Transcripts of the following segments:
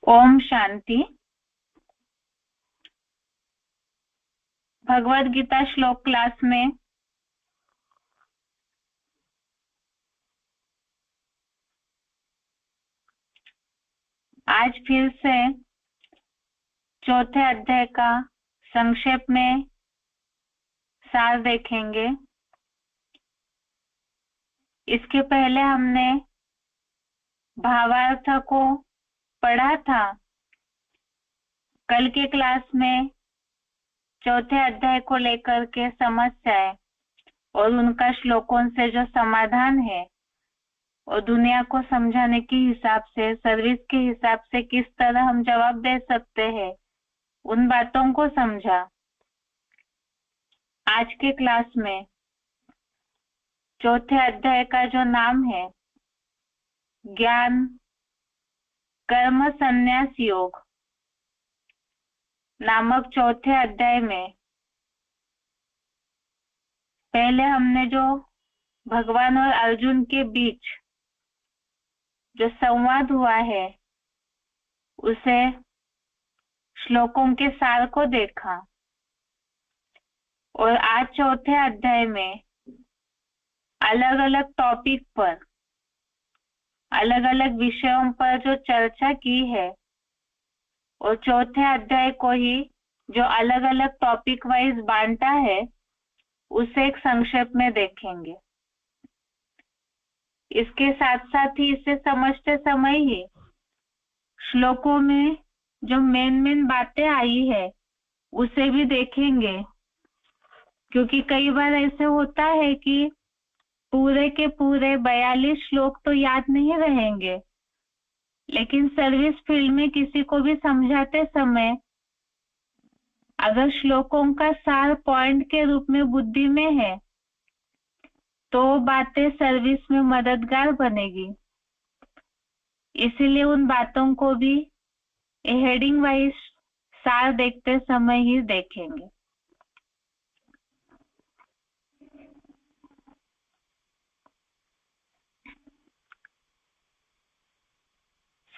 ओम शांति। भगवद गीता श्लोक क्लास में आज फिर से चौथे अध्याय का संक्षेप में सार देखेंगे। इसके पहले हमने भावार्थ को पढ़ा था। कल के क्लास में चौथे अध्याय को लेकर के समस्याएं और उनका श्लोकों से जो समाधान है और दुनिया को समझाने के हिसाब से, सर्विस के हिसाब से किस तरह हम जवाब दे सकते हैं, उन बातों को समझा। आज के क्लास में चौथे अध्याय का जो नाम है ज्ञान कर्म संन्यास योग नामक चौथे अध्याय में पहले हमने जो भगवान और अर्जुन के बीच जो संवाद हुआ है उसे श्लोकों के सार को देखा और आज चौथे अध्याय में अलग अलग टॉपिक पर, अलग अलग विषयों पर जो चर्चा की है और चौथे अध्याय को ही जो अलग अलग टॉपिक वाइज बांटा है उसे एक संक्षेप में देखेंगे। इसके साथ साथ ही इसे समझते समय ही श्लोकों में जो मेन बातें आई है उसे भी देखेंगे, क्योंकि कई बार ऐसे होता है कि पूरे के पूरे 42 श्लोक तो याद नहीं रहेंगे, लेकिन सर्विस फील्ड में किसी को भी समझाते समय अगर श्लोकों का सार पॉइंट के रूप में बुद्धि में है तो बातें सर्विस में मददगार बनेगी। इसीलिए उन बातों को भी हेडिंग वाइज सार देखते समय ही देखेंगे।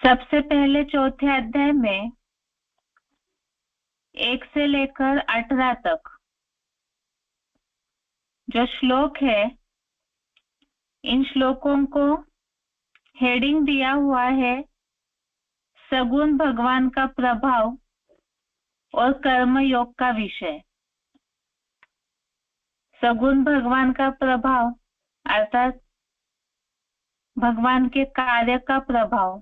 सबसे पहले चौथे अध्याय में 1 से लेकर 18 तक जो श्लोक है, इन श्लोकों को हेडिंग दिया हुआ है सगुण भगवान का प्रभाव और कर्म योग का विषय। सगुण भगवान का प्रभाव अर्थात भगवान के कार्य का प्रभाव,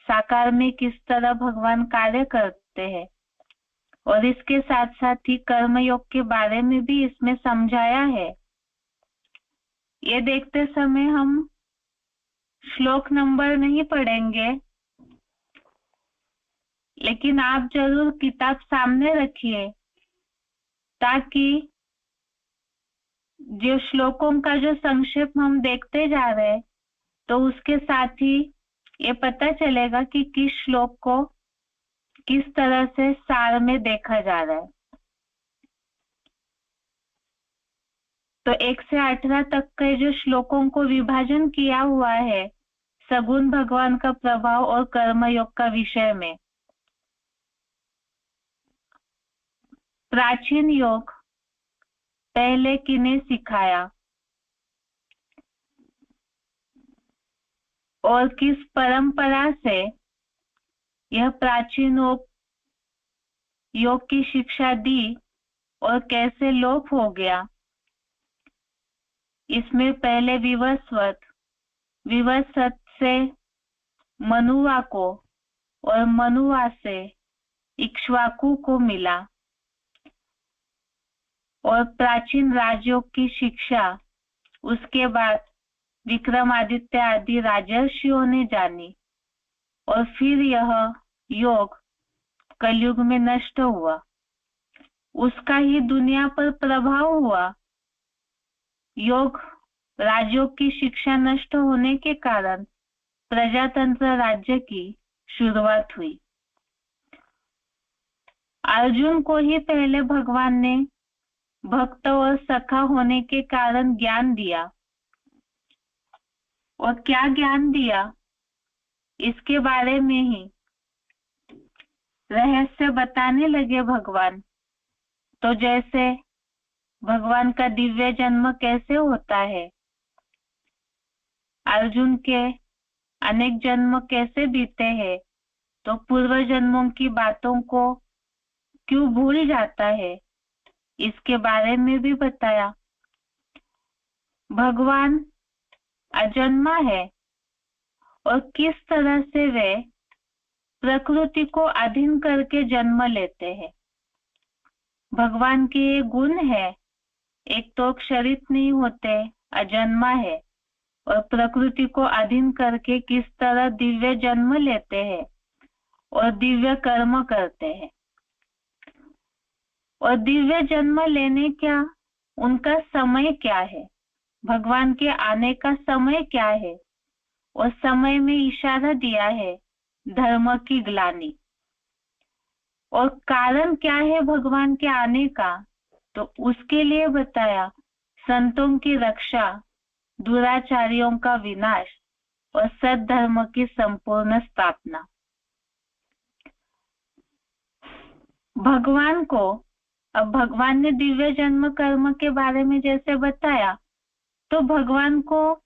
साकार में किस तरह भगवान कार्य करते हैं, और इसके साथ साथ ही कर्म योग के बारे में भी इसमें समझाया है। ये देखते समय हम श्लोक नंबर नहीं पढ़ेंगे, लेकिन आप जरूर किताब सामने रखिए ताकि जो श्लोकों का जो संक्षेप हम देखते जा रहे हैं तो उसके साथ ही ये पता चलेगा कि किस श्लोक को किस तरह से सार में देखा जा रहा है। तो 1 से 18 तक के जो श्लोकों को विभाजन किया हुआ है सगुण भगवान का प्रभाव और कर्म योग का विषय में। प्राचीन योग पहले किने सिखाया और किस परंपरा से यह प्राचीन योग की शिक्षा दी और कैसे लोप हो गया। इसमें पहले विवस्वत से मनुआ को और मनुआ से इक्ष्वाकु को मिला और प्राचीन राजयोग की शिक्षा उसके बाद विक्रमादित्य आदि राजर्षियों ने जानी और फिर यह योग कलयुग में नष्ट हुआ। उसका ही दुनिया पर प्रभाव हुआ। राजयोग की शिक्षा नष्ट होने के कारण प्रजातंत्र राज्य की शुरुआत हुई। अर्जुन को ही पहले भगवान ने भक्त और सखा होने के कारण ज्ञान दिया, और क्या ज्ञान दिया इसके बारे में ही रहस्य बताने लगे भगवान। तो जैसे भगवान का दिव्य जन्म कैसे होता है, अर्जुन के अनेक जन्म कैसे बीते हैं, तो पूर्व जन्मों की बातों को क्यों भूल जाता है, इसके बारे में भी बताया। भगवान अजन्मा है और किस तरह से वे प्रकृति को अधीन करके जन्म लेते हैं। भगवान के ये गुण है, एक तो क्षरित नहीं होते, अजन्मा है, और प्रकृति को अधीन करके किस तरह दिव्य जन्म लेते हैं और दिव्य कर्म करते हैं। और दिव्य जन्म लेने का उनका समय क्या है, भगवान के आने का समय क्या है, और समय में इशारा दिया है धर्म की ग्लानि। और कारण क्या है भगवान के आने का, तो उसके लिए बताया संतों की रक्षा, दुराचारियों का विनाश और सद्धर्म की संपूर्ण स्थापना। भगवान को, अब भगवान ने दिव्य जन्म कर्म के बारे में जैसे बताया, तो भगवान को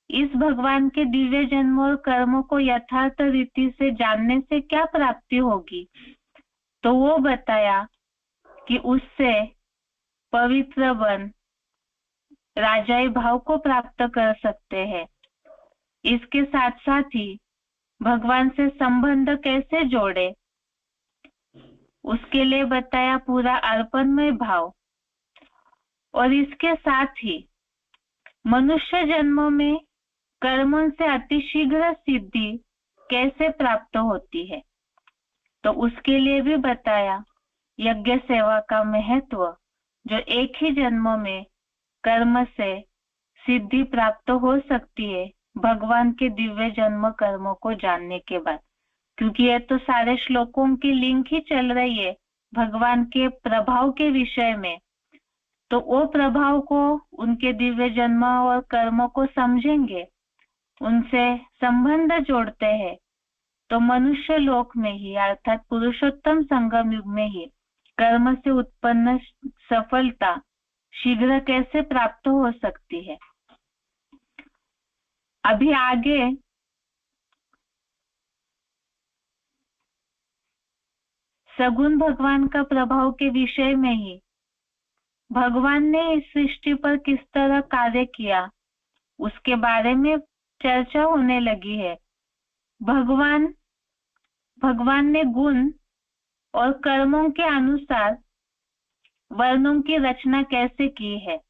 इस भगवान के दिव्य जन्म और कर्मों को यथार्थ रीति से जानने से क्या प्राप्ति होगी, तो वो बताया कि उससे पवित्र बन राजाई भाव को प्राप्त कर सकते हैं। इसके साथ साथ ही भगवान से संबंध कैसे जोड़े, उसके लिए बताया पूरा अर्पणमय भाव। और इसके साथ ही मनुष्य जन्म में कर्मों से अतिशीघ्र सिद्धि कैसे प्राप्त होती है, तो उसके लिए भी बताया यज्ञ सेवा का महत्व, जो एक ही जन्म में कर्म से सिद्धि प्राप्त हो सकती है भगवान के दिव्य जन्म कर्मों को जानने के बाद। क्योंकि ये तो सारे श्लोकों की लिंक ही चल रही है भगवान के प्रभाव के विषय में, तो वो प्रभाव को, उनके दिव्य जन्म और कर्मों को समझेंगे, उनसे संबंध जोड़ते हैं, तो मनुष्य लोक में ही अर्थात पुरुषोत्तम संगम युग में ही कर्म से उत्पन्न सफलता शीघ्र कैसे प्राप्त हो सकती है। अभी आगे सगुण भगवान का प्रभाव के विषय में ही भगवान ने इस सृष्टि पर किस तरह कार्य किया उसके बारे में चर्चा होने लगी है। भगवान ने गुण और कर्मों के अनुसार वर्णों की रचना कैसे की है,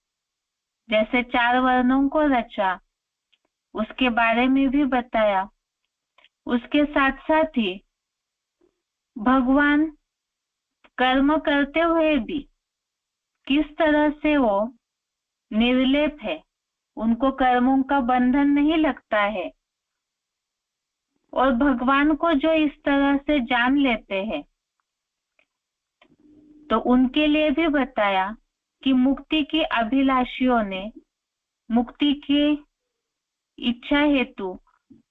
जैसे 4 वर्णों को रचा, उसके बारे में भी बताया। उसके साथ साथ ही भगवान कर्म करते हुए भी किस तरह से वो निर्लेप है, उनको कर्मों का बंधन नहीं लगता है, और भगवान को जो इस तरह से जान लेते हैं, तो उनके लिए भी बताया कि मुक्ति की अभिलाषियों ने मुक्ति की इच्छा हेतु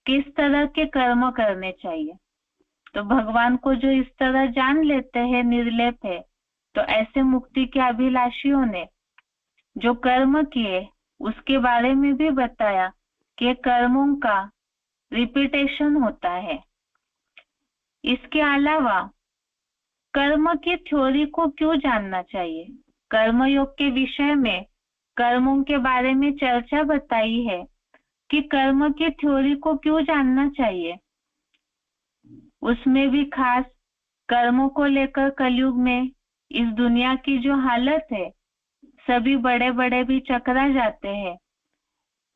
किस तरह के कर्म करने चाहिए। तो भगवान को जो इस तरह जान लेते हैं, निर्लेप है, तो ऐसे मुक्ति के अभिलाषियों ने जो कर्म किए उसके बारे में भी बताया कि कर्मों का रिपीटेशन होता है। इसके अलावा कर्म की थ्योरी को क्यों जानना चाहिए, कर्मयोग के विषय में कर्मों के बारे में चर्चा बताई है कि कर्म की थ्योरी को क्यों जानना चाहिए। उसमें भी खास कर्मों को लेकर कलयुग में इस दुनिया की जो हालत है, सभी बड़े बड़े भी चकरा जाते हैं,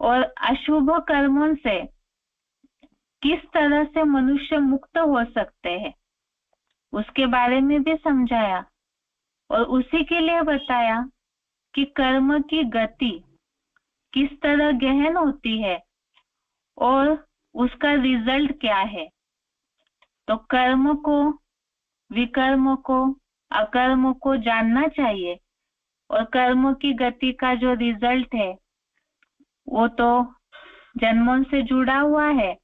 और अशुभ कर्मों से किस तरह से मनुष्य मुक्त हो सकते हैं उसके बारे में भी समझाया। और उसी के लिए बताया कि कर्म की गति किस तरह गहन होती है और उसका रिजल्ट क्या है। तो कर्म को, विकर्म को, अकर्म को जानना चाहिए, और कर्म की गति का जो रिजल्ट है वो तो जन्मों से जुड़ा हुआ है।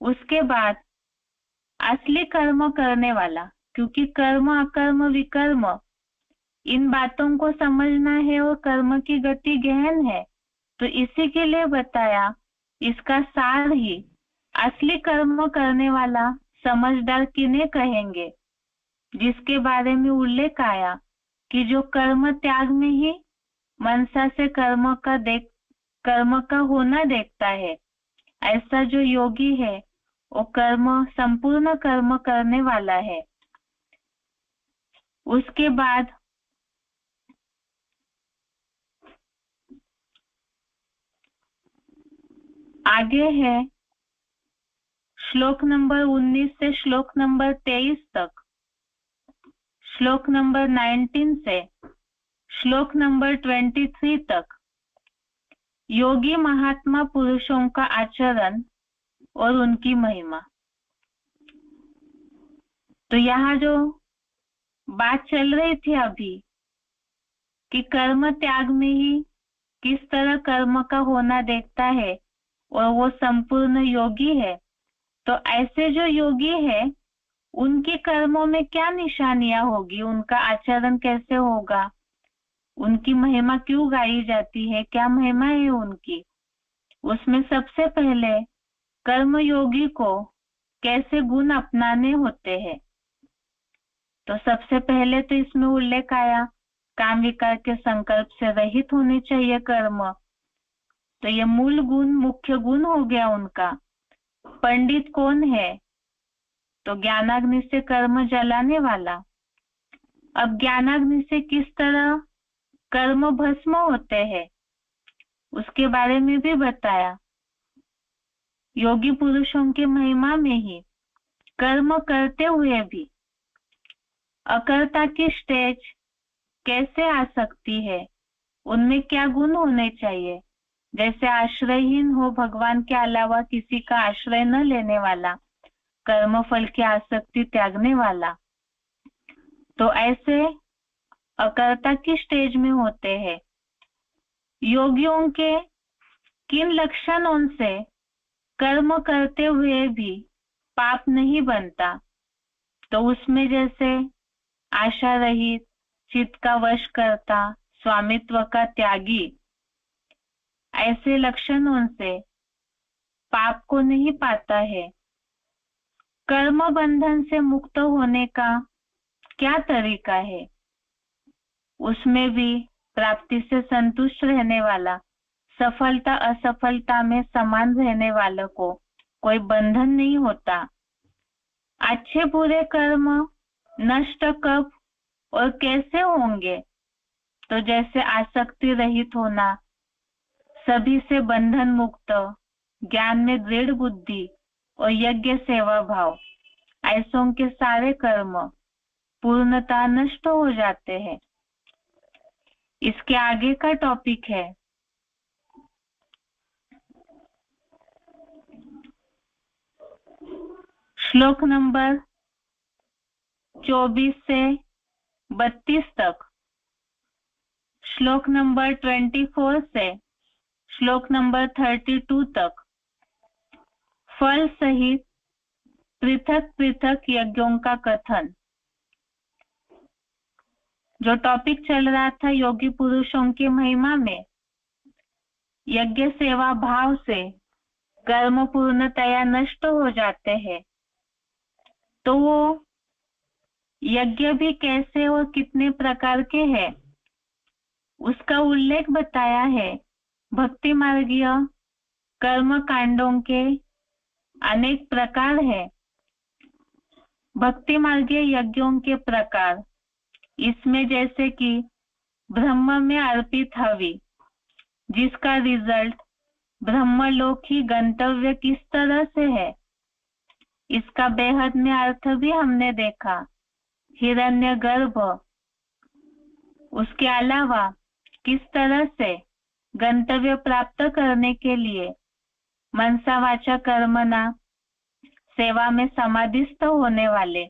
उसके बाद असली कर्म करने वाला, क्योंकि कर्म अकर्म विकर्म इन बातों को समझना है और कर्म की गति गहन है, तो इसी के लिए बताया। इसका सार ही असली कर्म करने वाला समझदार किन्हें कहेंगे, जिसके बारे में उल्लेख आया कि जो कर्म त्याग में ही मनसा से कर्म का होना देखता है, ऐसा जो योगी है वो संपूर्ण कर्म करने वाला है। उसके बाद आगे है श्लोक नंबर 19 से श्लोक नंबर 23 तक, श्लोक नंबर 19 से श्लोक नंबर 23 तक योगी महात्मा पुरुषों का आचरण और उनकी महिमा। तो यहाँ जो बात चल रही थी अभी कि कर्म त्याग में ही किस तरह कर्म का होना देखता है और वो संपूर्ण योगी है, तो ऐसे जो योगी है उनके कर्मों में क्या निशानियां होगी, उनका आचरण कैसे होगा, उनकी महिमा क्यों गाई जाती है, क्या महिमा है उनकी। उसमें सबसे पहले कर्म योगी को कैसे गुण अपनाने होते हैं। तो सबसे पहले तो इसमें उल्लेख आया काम विकार के संकल्प से रहित होने चाहिए कर्म, तो ये मूल गुण, मुख्य गुण हो गया उनका। पंडित कौन है, तो ज्ञानाग्नि से कर्म जलाने वाला। अब ज्ञानाग्नि से किस तरह कर्म भस्म होते हैं उसके बारे में भी बताया। योगी पुरुषों की महिमा में ही कर्म करते हुए भी अकर्ता की स्टेज कैसे आ सकती है, उनमें क्या गुण होने चाहिए। जैसे आश्रयहीन हो, भगवान के अलावा किसी का आश्रय न लेने वाला, कर्म फल की आसक्ति त्यागने वाला, तो ऐसे अकर्ता की स्टेज में होते हैं। योगियों के किन लक्षणों से कर्म करते हुए भी पाप नहीं बनता, तो उसमें जैसे आशा रहित, चित्त का वश करता, स्वामित्व का त्यागी, ऐसे लक्षणों से पाप को नहीं पाता है। कर्म बंधन से मुक्त होने का क्या तरीका है, उसमें भी प्राप्ति से संतुष्ट रहने वाला, सफलता असफलता में समान रहने वाले को कोई बंधन नहीं होता। अच्छे बुरे कर्म नष्ट कब और कैसे होंगे, तो जैसे आसक्ति रहित होना, सभी से बंधन मुक्त, ज्ञान में दृढ़ बुद्धि और यज्ञ सेवा भाव, ऐसों के सारे कर्म पूर्णतः नष्ट हो जाते हैं। इसके आगे का टॉपिक है श्लोक नंबर 24 से 32 तक, श्लोक नंबर 24 से श्लोक नंबर 32 तक फल सहित पृथक पृथक यज्ञों का कथन। जो टॉपिक चल रहा था योगी पुरुषों की महिमा में, यज्ञ सेवा भाव से कर्म पूर्णतया नष्ट हो जाते हैं, तो वो यज्ञ भी कैसे और कितने प्रकार के हैं उसका उल्लेख बताया है। भक्ति मार्गीय कर्म कांडों के अनेक प्रकार है। भक्ति मार्गीय यज्ञों के प्रकार, इसमें जैसे कि ब्रह्म में अर्पित हवि, जिसका रिजल्ट ब्रह्मलोक ही गंतव्य किस तरह से है, इसका बेहद में अर्थ भी हमने देखा। हिरण्यगर्भ, उसके अलावा किस तरह से गंतव्य प्राप्त करने के लिए मनसा वाचा कर्मणा सेवा में समाधिस्थ होने वाले।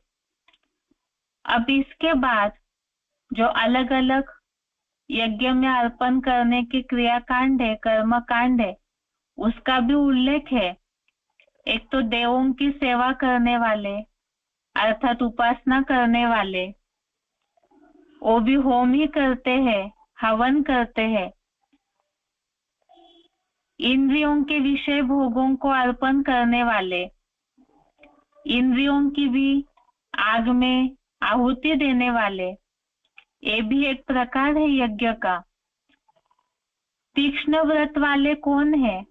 अब इसके बाद जो अलग अलग यज्ञ में अर्पण करने की क्रिया कांड है, कर्म कांड है, उसका भी उल्लेख है। एक तो देवों की सेवा करने वाले, अर्थात उपासना करने वाले, वो भी होम ही करते हैं, हवन करते हैं। इंद्रियों के विषय भोगों को अर्पण करने वाले, इंद्रियों की भी आग में आहुति देने वाले, ये भी एक प्रकार है यज्ञ का। तीक्ष्ण व्रत वाले कौन है?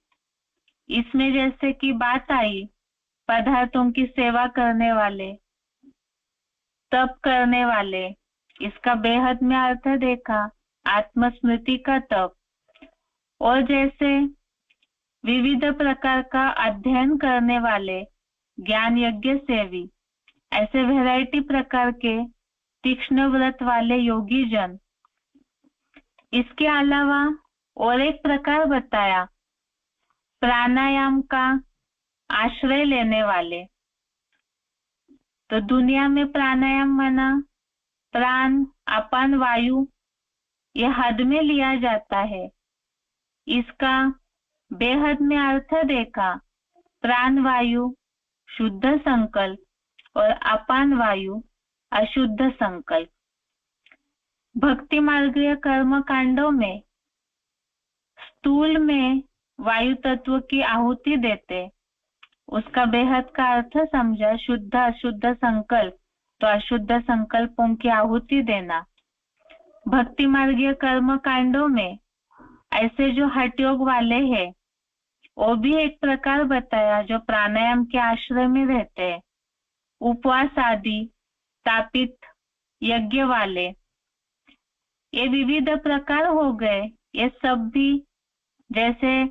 इसमें जैसे कि बात आई, पदार्थों की सेवा करने वाले, तप करने वाले, इसका बेहद में अर्थ देखा, आत्मस्मृति का तप। और जैसे विविध प्रकार का अध्ययन करने वाले, ज्ञान यज्ञ सेवी, ऐसे वैरायटी प्रकार के तीक्ष्ण व्रत वाले योगी जन। इसके अलावा और एक प्रकार बताया, प्राणायाम का आश्रय लेने वाले। तो दुनिया में प्राणायाम माना प्राण, अपान वायु, ये हद में लिया जाता है। इसका बेहद में अर्थ देखा, प्राण वायु शुद्ध संकल्प और अपान वायु अशुद्ध संकल्प। भक्ति मार्गीय कर्म कांडों में स्थूल में वायु तत्व की आहुति देते, उसका बेहद का अर्थ समझा, शुद्ध अशुद्ध संकल्प, तो अशुद्ध संकल्पों की आहुति देना। भक्ति मार्गीय कर्म कांडों में ऐसे जो हठ योग वाले हैं, वो भी एक प्रकार बताया, जो प्राणायाम के आश्रय में रहते हैं। उपवास आदि तापित यज्ञ वाले, ये विविध प्रकार हो गए। ये सब भी जैसे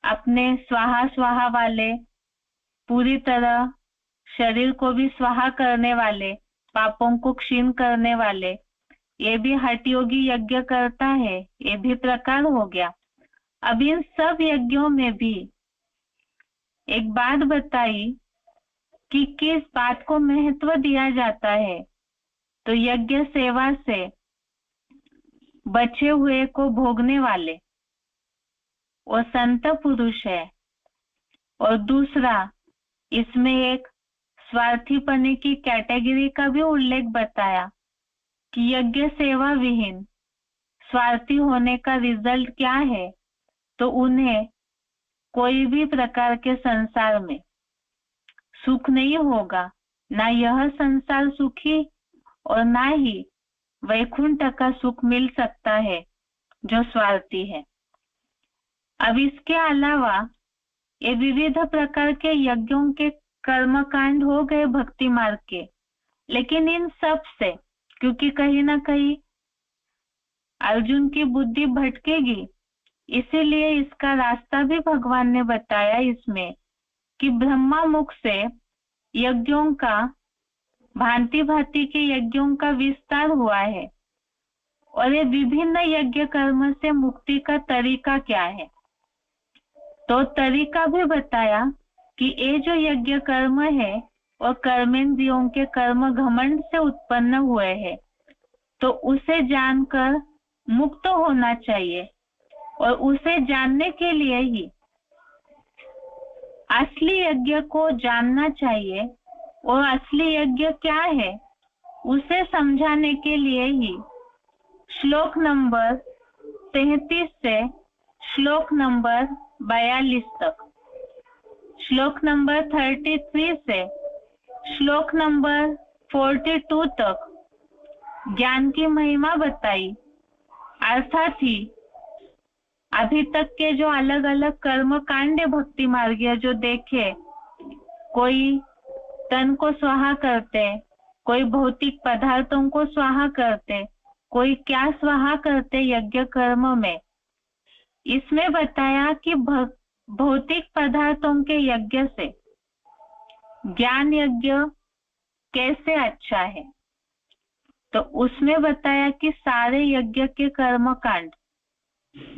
अपने स्वाहा स्वाहा वाले, पूरी तरह शरीर को भी स्वाहा करने वाले, पापों को क्षीण करने वाले, ये भी हठ योगी यज्ञ करता है, ये भी प्रकार हो गया। अब इन सब यज्ञों में भी एक बात बताई कि किस बात को महत्व दिया जाता है। तो यज्ञ सेवा से बचे हुए को भोगने वाले वो संत पुरुष है। और दूसरा, इसमें एक स्वार्थीपने की कैटेगरी का भी उल्लेख बताया कि यज्ञ सेवा विहीन स्वार्थी होने का रिजल्ट क्या है। तो उन्हें कोई भी प्रकार के संसार में सुख नहीं होगा, ना यह संसार सुखी और ना ही वैकुंठ का सुख मिल सकता है जो स्वार्थी है। अब इसके अलावा ये विविध प्रकार के यज्ञों के कर्मकांड हो गए भक्ति मार्ग के, लेकिन इन सब से, क्योंकि कहीं ना कहीं अर्जुन की बुद्धि भटकेगी, इसीलिए इसका रास्ता भी भगवान ने बताया इसमें कि ब्रह्मा मुख से यज्ञों का, भांति भांति के यज्ञों का विस्तार हुआ है। और ये विभिन्न यज्ञ कर्म से मुक्ति का तरीका क्या है। तो तरीका भी बताया कि ये जो यज्ञ कर्म है और कर्मेंद्रियों के कर्म घमंड से उत्पन्न हुए हैं, तो उसे जानकर मुक्त होना चाहिए। और उसे जानने के लिए ही असली यज्ञ को जानना चाहिए। और असली यज्ञ क्या है उसे समझाने के लिए ही श्लोक नंबर 33 से श्लोक नंबर 42 तक, श्लोक नंबर 33 से श्लोक नंबर 42 तक ज्ञान की महिमा बताई। अर्थात ही अभी तक के जो अलग अलग कर्म कांड भक्ति मार्गीय जो देखे, कोई तन को स्वाहा करते, कोई भौतिक पदार्थों को स्वाहा करते, कोई क्या स्वाहा करते यज्ञ कर्म में। इसमें बताया कि भौतिक पदार्थों के यज्ञ से ज्ञान यज्ञ कैसे अच्छा है। तो उसमें बताया कि सारे यज्ञ के कर्म कांड,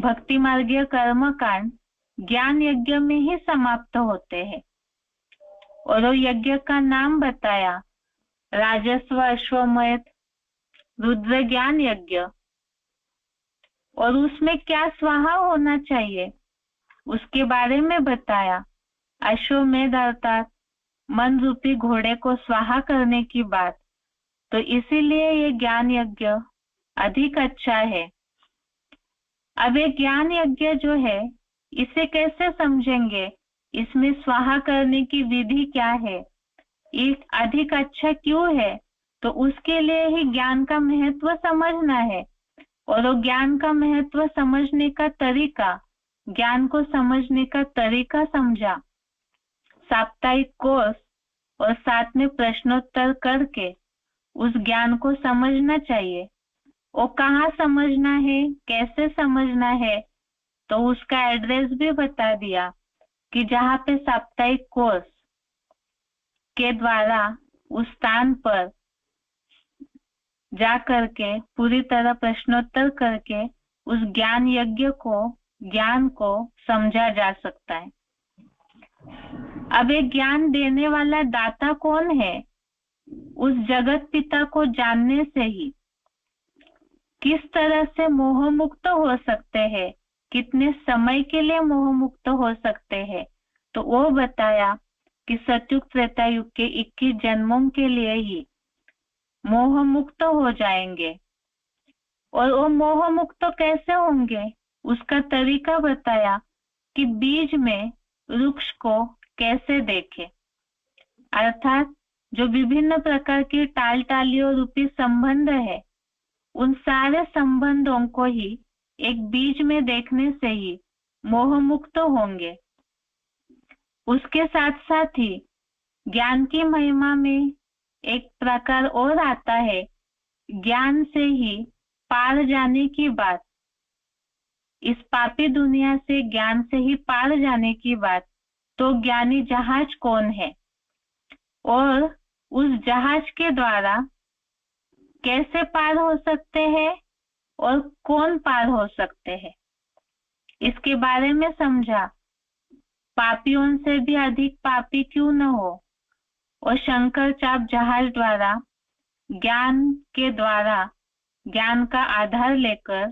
भक्ति मार्गीय कर्म कांड ज्ञान यज्ञ में ही समाप्त होते हैं। और वो यज्ञ का नाम बताया, राजस्व अश्वमेध रुद्र ज्ञान यज्ञ। और उसमें क्या स्वाहा होना चाहिए उसके बारे में बताया। अश्वमेध अर्थात मन रूपी घोड़े को स्वाहा करने की बात, तो इसीलिए ये ज्ञान यज्ञ अधिक अच्छा है। अब ये ज्ञान यज्ञ जो है इसे कैसे समझेंगे, इसमें स्वाहा करने की विधि क्या है, ये अधिक अच्छा क्यों है, तो उसके लिए ही ज्ञान का महत्व समझना है। और वो ज्ञान का महत्व समझने का तरीका, ज्ञान को समझने का तरीका समझा, साप्ताहिक कोर्स और साथ में प्रश्नोत्तर करके उस ज्ञान को समझना चाहिए। वो कहाँ समझना है, कैसे समझना है, तो उसका एड्रेस भी बता दिया कि जहाँ पे साप्ताहिक कोर्स के द्वारा उस स्थान पर जा करके पूरी तरह प्रश्नोत्तर करके उस ज्ञान यज्ञ को, ज्ञान को समझा जा सकता है। अब एक ज्ञान देने वाला दाता कौन है, उस जगत पिता को जानने से ही किस तरह से मोह मुक्त हो सकते हैं, कितने समय के लिए मोह मुक्त हो सकते हैं, तो वो बताया कि सतयुग त्रेता युग के 21 जन्मों के लिए ही मोह मुक्त हो जाएंगे। और वो मोह मुक्त कैसे होंगे, उसका तरीका बताया कि बीज में वृक्ष को कैसे देखे, अर्थात जो विभिन्न प्रकार की टाल टालियों रूपी संबंध है, उन सारे संबंधों को ही एक बीज में देखने से ही मोह मुक्त होंगे। उसके साथ साथ ही ज्ञान की महिमा में एक प्रकार और आता है, ज्ञान से ही पार जाने की बात, इस पापी दुनिया से ज्ञान से ही पार जाने की बात। तो ज्ञानी जहाज कौन है और उस जहाज के द्वारा कैसे पार हो सकते हैं और कौन पार हो सकते हैं, इसके बारे में समझा। पापियों से भी अधिक पापी क्यों न हो, और शंकर चाप जहाज द्वारा ज्ञान के द्वारा ज्ञान का आधार लेकर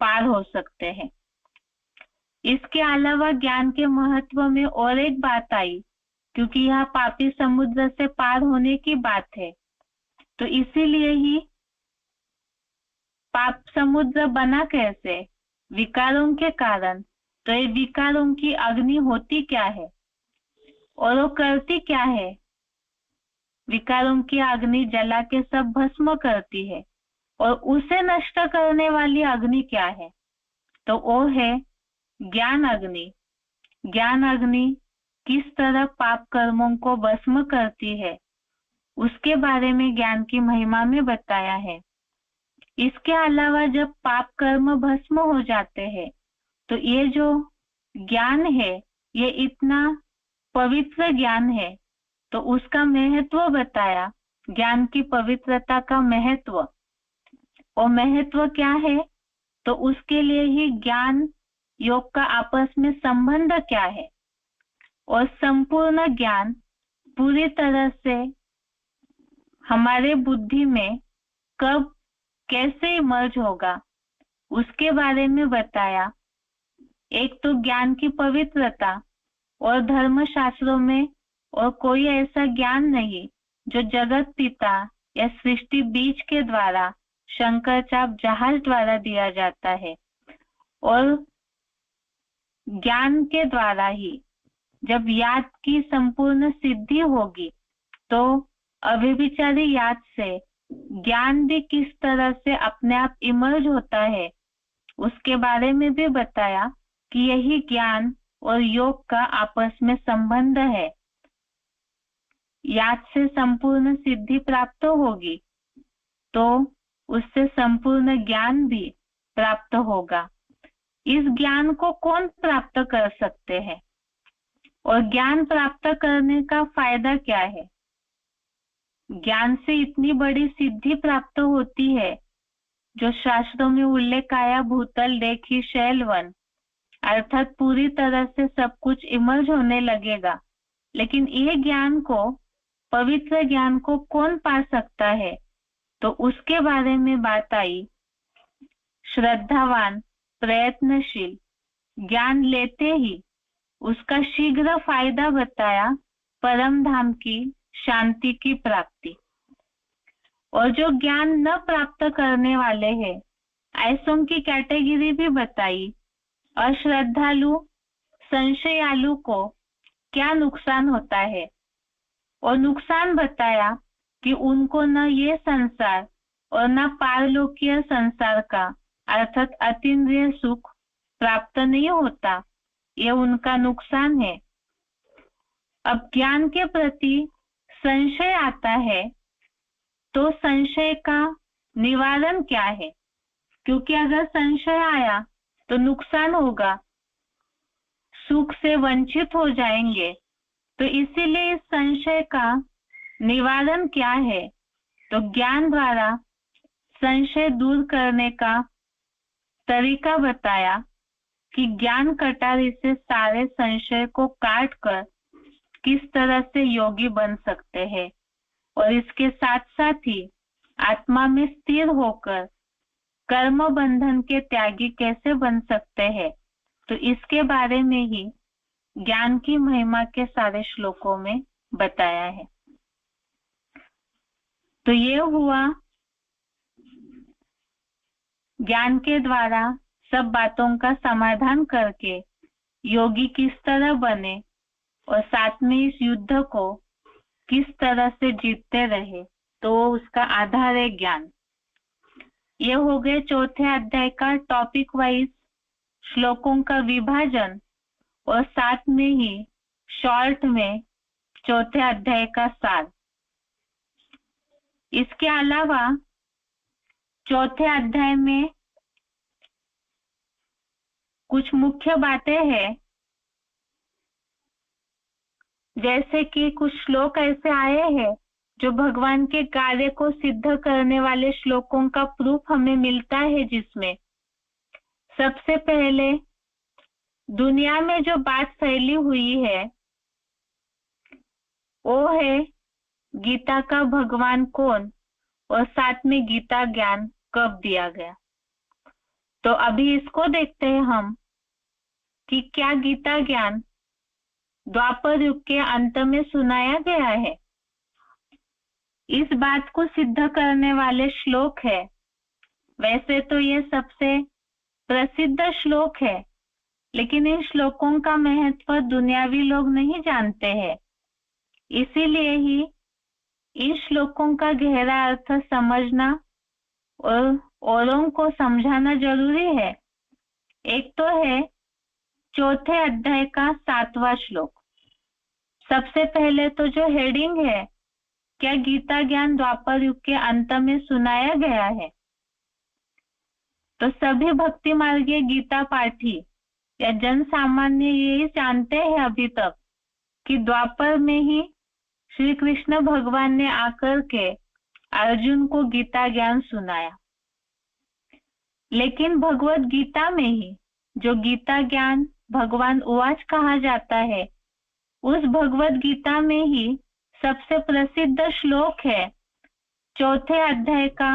पार हो सकते हैं। इसके अलावा ज्ञान के महत्व में और एक बात आई, क्योंकि यह पापी समुद्र से पार होने की बात है, तो इसीलिए ही पाप समुद्र बना कैसे, विकारों के कारण। तो ये विकारों की अग्नि होती क्या है और वो करती क्या है, विकारों की अग्नि जला के सब भस्म करती है, और उसे नष्ट करने वाली अग्नि क्या है, तो वो है ज्ञान अग्नि। ज्ञान अग्नि किस तरह पाप कर्मों को भस्म करती है, उसके बारे में ज्ञान की महिमा में बताया है। इसके अलावा जब पाप कर्म भस्म हो जाते हैं, तो ये जो ज्ञान है ये इतना पवित्र ज्ञान है, तो उसका महत्व बताया, ज्ञान की पवित्रता का महत्व। और महत्व क्या है, तो उसके लिए ही ज्ञान योग का आपस में संबंध क्या है, और संपूर्ण ज्ञान पूरी तरह से हमारे बुद्धि में कब कैसे इमर्ज होगा, उसके बारे में बताया। एक तो ज्ञान की पवित्रता, और धर्म शास्त्रों में और कोई ऐसा ज्ञान नहीं जो जगत पिता या सृष्टि बीज के द्वारा, शंकर चाप जहाज द्वारा दिया जाता है। और ज्ञान के द्वारा ही जब याद की संपूर्ण सिद्धि होगी, तो अव्यभिचारी याद से ज्ञान भी किस तरह से अपने आप इमर्ज होता है, उसके बारे में भी बताया कि यही ज्ञान और योग का आपस में संबंध है। याद से संपूर्ण सिद्धि प्राप्त होगी, तो उससे संपूर्ण ज्ञान भी प्राप्त होगा। इस ज्ञान को कौन प्राप्त कर सकते हैं, और ज्ञान प्राप्त करने का फायदा क्या है। ज्ञान से इतनी बड़ी सिद्धि प्राप्त होती है, जो शास्त्रों में उल्लेख आया, भूतल देखी शैलवन, अर्थात पूरी तरह से सब कुछ इमर्ज होने लगेगा। लेकिन ये ज्ञान को, पवित्र ज्ञान को कौन पा सकता है, तो उसके बारे में बात आई। श्रद्धावान, प्रयत्नशील, ज्ञान लेते ही उसका शीघ्र फायदा बताया, परम धाम की शांति की प्राप्ति। और जो ज्ञान न प्राप्त करने वाले हैं, ऐसों की कैटेगरी भी बताई। अश्रद्धालु संशयालु को क्या नुकसान होता है, और नुकसान बताया कि उनको न ये संसार और न पारलौकिक संसार का अर्थात अतीन्द्रिय सुख प्राप्त नहीं होता, ये उनका नुकसान है। अब ज्ञान के प्रति संशय आता है, तो संशय का निवारण क्या है? क्योंकि अगर संशय आया तो नुकसान होगा, सुख से वंचित हो जाएंगे। तो इसीलिए इस संशय का निवारण क्या है? तो ज्ञान द्वारा संशय दूर करने का तरीका बताया कि ज्ञान कटारी से सारे संशय को काट कर किस तरह से योगी बन सकते हैं, और इसके साथ साथ ही आत्मा में स्थिर होकर कर्म बंधन के त्यागी कैसे बन सकते हैं, तो इसके बारे में ही ज्ञान की महिमा के सारे श्लोकों में बताया है। तो ये हुआ ज्ञान के द्वारा सब बातों का समाधान करके योगी किस तरह बने और साथ में इस युद्ध को किस तरह से जीतते रहे, तो उसका आधार है ज्ञान। ये हो गए चौथे अध्याय का टॉपिक वाइज श्लोकों का विभाजन, और साथ में ही शॉर्ट में चौथे अध्याय का सार। इसके अलावा चौथे अध्याय में कुछ मुख्य बातें हैं, जैसे कि कुछ श्लोक ऐसे आए हैं जो भगवान के कार्य को सिद्ध करने वाले श्लोकों का प्रूफ हमें मिलता है, जिसमें सबसे पहले दुनिया में जो बात फैली हुई है वो है गीता का भगवान कौन, और साथ में गीता ज्ञान कब दिया गया। तो अभी इसको देखते हैं हम कि क्या गीता ज्ञान द्वापर युग के अंत में सुनाया गया है। इस बात को सिद्ध करने वाले श्लोक है। वैसे तो ये सबसे प्रसिद्ध श्लोक है, लेकिन इन श्लोकों का महत्व दुनियावी लोग नहीं जानते हैं। इसीलिए ही इन श्लोकों का गहरा अर्थ समझना और औरों को समझाना जरूरी है। एक तो है चौथे अध्याय का 7वां श्लोक। सबसे पहले तो जो हेडिंग है, क्या गीता ज्ञान द्वापर युग के अंत में सुनाया गया है। तो सभी भक्ति मार्गीय गीता पाठी या जन सामान्य यही जानते हैं अभी तक कि द्वापर में ही श्री कृष्ण भगवान ने आकर के अर्जुन को गीता ज्ञान सुनाया। लेकिन भगवत गीता में ही जो गीता ज्ञान भगवान उवाच कहा जाता है, उस भगवत गीता में ही सबसे प्रसिद्ध श्लोक है चौथे अध्याय का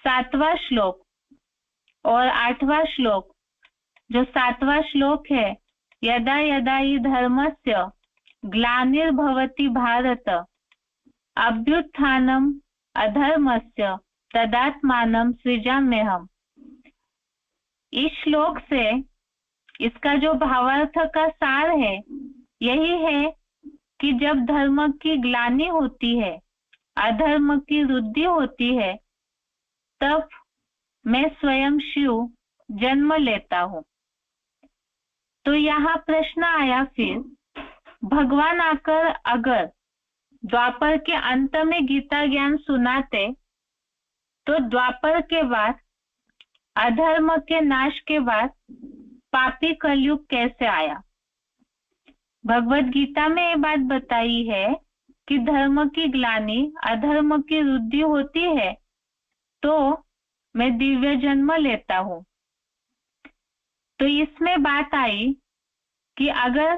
7वां श्लोक और 8वां श्लोक। जो 7वां श्लोक है, यदा यदा हि धर्मस्य ग्लानिर्भवति भारत अभ्युत्थानम अधर्मस्य तदात्मानं सृजाम्यहम्। इस श्लोक से इसका जो भावार्थ का सार है यही है कि जब धर्म की ग्लानि होती है, अधर्म की वृद्धि होती है, तब मैं स्वयं शिव जन्म लेता हूं। तो यहाँ प्रश्न आया फिर, भगवान आकर अगर द्वापर के अंत में गीता ज्ञान सुनाते, तो द्वापर के बाद अधर्म के नाश के बाद पापी कलयुग कैसे आया। भगवत गीता में ये बात बताई है कि धर्म की ग्लानि अधर्म की वृद्धि होती है तो मैं दिव्य जन्म लेता हूं। तो इसमें बात आई कि अगर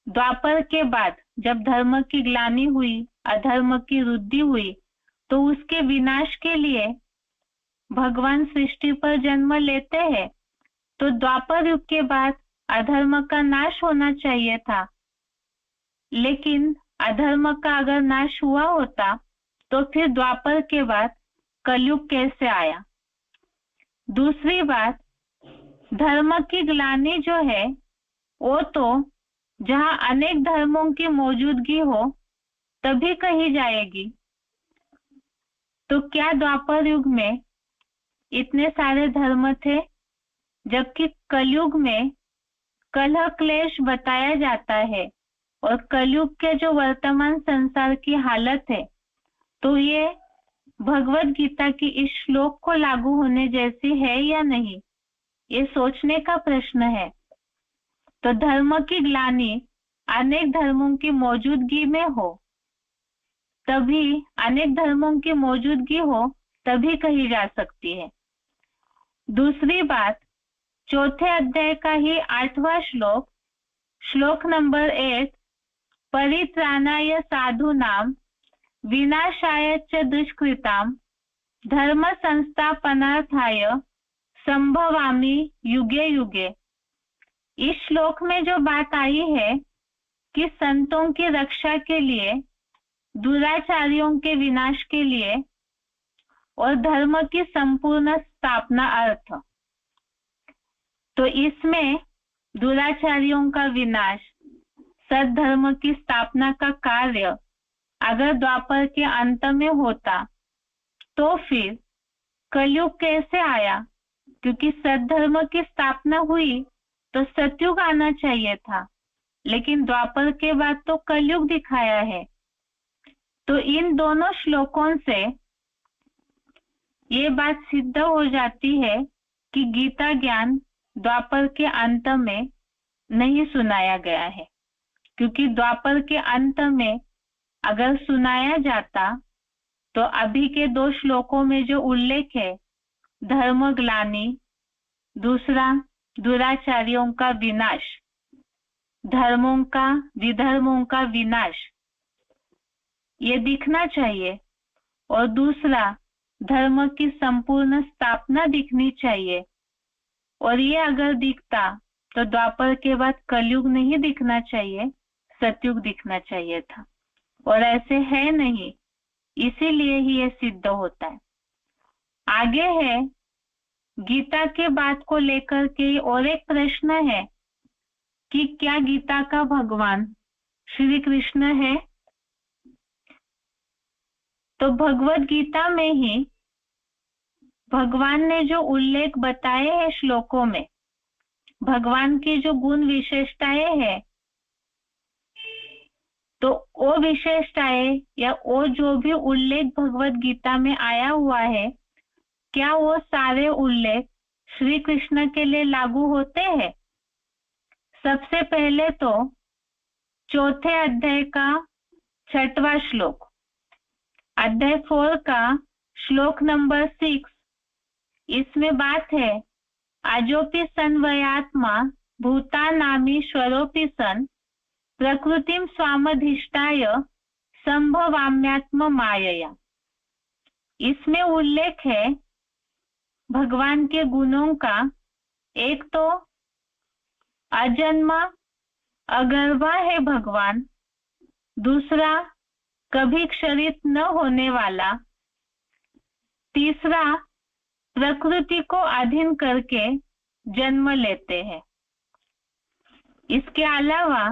द्वापर के बाद जब धर्म की ग्लानि हुई, अधर्म की वृद्धि हुई, तो उसके विनाश के लिए भगवान सृष्टि पर जन्म लेते हैं। तो द्वापर युग के बाद अधर्म का नाश होना चाहिए था, लेकिन अधर्म का अगर नाश हुआ होता तो फिर द्वापर के बाद कलयुग कैसे आया। दूसरी बात, धर्म की ग्लानि जो है वो तो जहां अनेक धर्मों की मौजूदगी हो तभी कही जाएगी। तो क्या द्वापर युग में इतने सारे धर्म थे, जबकि कलयुग में कलह क्लेश बताया जाता है और कलयुग के जो वर्तमान संसार की हालत है, तो ये भगवत गीता की इस श्लोक को लागू होने जैसी है या नहीं, ये सोचने का प्रश्न है। तो धर्म की ग्लानि अनेक धर्मों की मौजूदगी में हो तभी, अनेक धर्मों की मौजूदगी हो तभी कही जा सकती है। दूसरी बात, चौथे अध्याय का ही 8वां श्लोक, श्लोक नंबर 8, परित्राणाय साधूनां विनाशाय च दुष्कृतां धर्म संस्थापनार्थाय संभवामि युगे युगे। इस श्लोक में जो बात आई है कि संतों की रक्षा के लिए, दुराचारियों के विनाश के लिए और धर्म की संपूर्ण स्थापना अर्थ, तो इसमें दुराचारियों का विनाश, सद्धर्म की स्थापना का कार्य अगर द्वापर के अंत में होता तो फिर कलयुग कैसे आया, क्योंकि सद्धर्म की स्थापना हुई तो सतयुग आना चाहिए था, लेकिन द्वापर के बाद तो कलयुग दिखाया है। तो इन दोनों श्लोकों से ये बात सिद्ध हो जाती है कि गीता ज्ञान द्वापर के अंत में नहीं सुनाया गया है, क्योंकि द्वापर के अंत में अगर सुनाया जाता तो अभी के 2 श्लोकों में जो उल्लेख है, धर्म ग्लानि, दूसरा दुराचारियों का विनाश, धर्मों का, विधर्मों का विनाश, ये दिखना चाहिए, और दूसरा धर्म की संपूर्ण स्थापना दिखनी चाहिए। और ये अगर दिखता तो द्वापर के बाद कलयुग नहीं दिखना चाहिए, सतयुग दिखना चाहिए था, और ऐसे है नहीं, इसीलिए ही ये सिद्ध होता है। आगे है गीता के बात को लेकर के और एक प्रश्न है कि क्या गीता का भगवान श्री कृष्ण है। तो भगवत गीता में ही भगवान ने जो उल्लेख बताए हैं श्लोकों में, भगवान की जो गुण विशेषताएं हैं, तो वो विशेषताएं या वो जो भी उल्लेख भगवत गीता में आया हुआ है, क्या वो सारे उल्लेख श्री कृष्ण के लिए लागू होते हैं। सबसे पहले तो चौथे अध्याय का 6वां श्लोक, अध्याय 4 का श्लोक नंबर 6, इसमें बात है, अजोपि सन वयात्मा भूतानामीश्वरोपि सन प्रकृतिम स्वामधिष्ठाय संभवाम्यात्म मायया। इसमें उल्लेख है भगवान के गुणों का। एक तो अजन्मा अगर्वा है भगवान, दूसरा कभी क्षरित न होने वाला, तीसरा प्रकृति को अधीन करके जन्म लेते हैं। इसके अलावा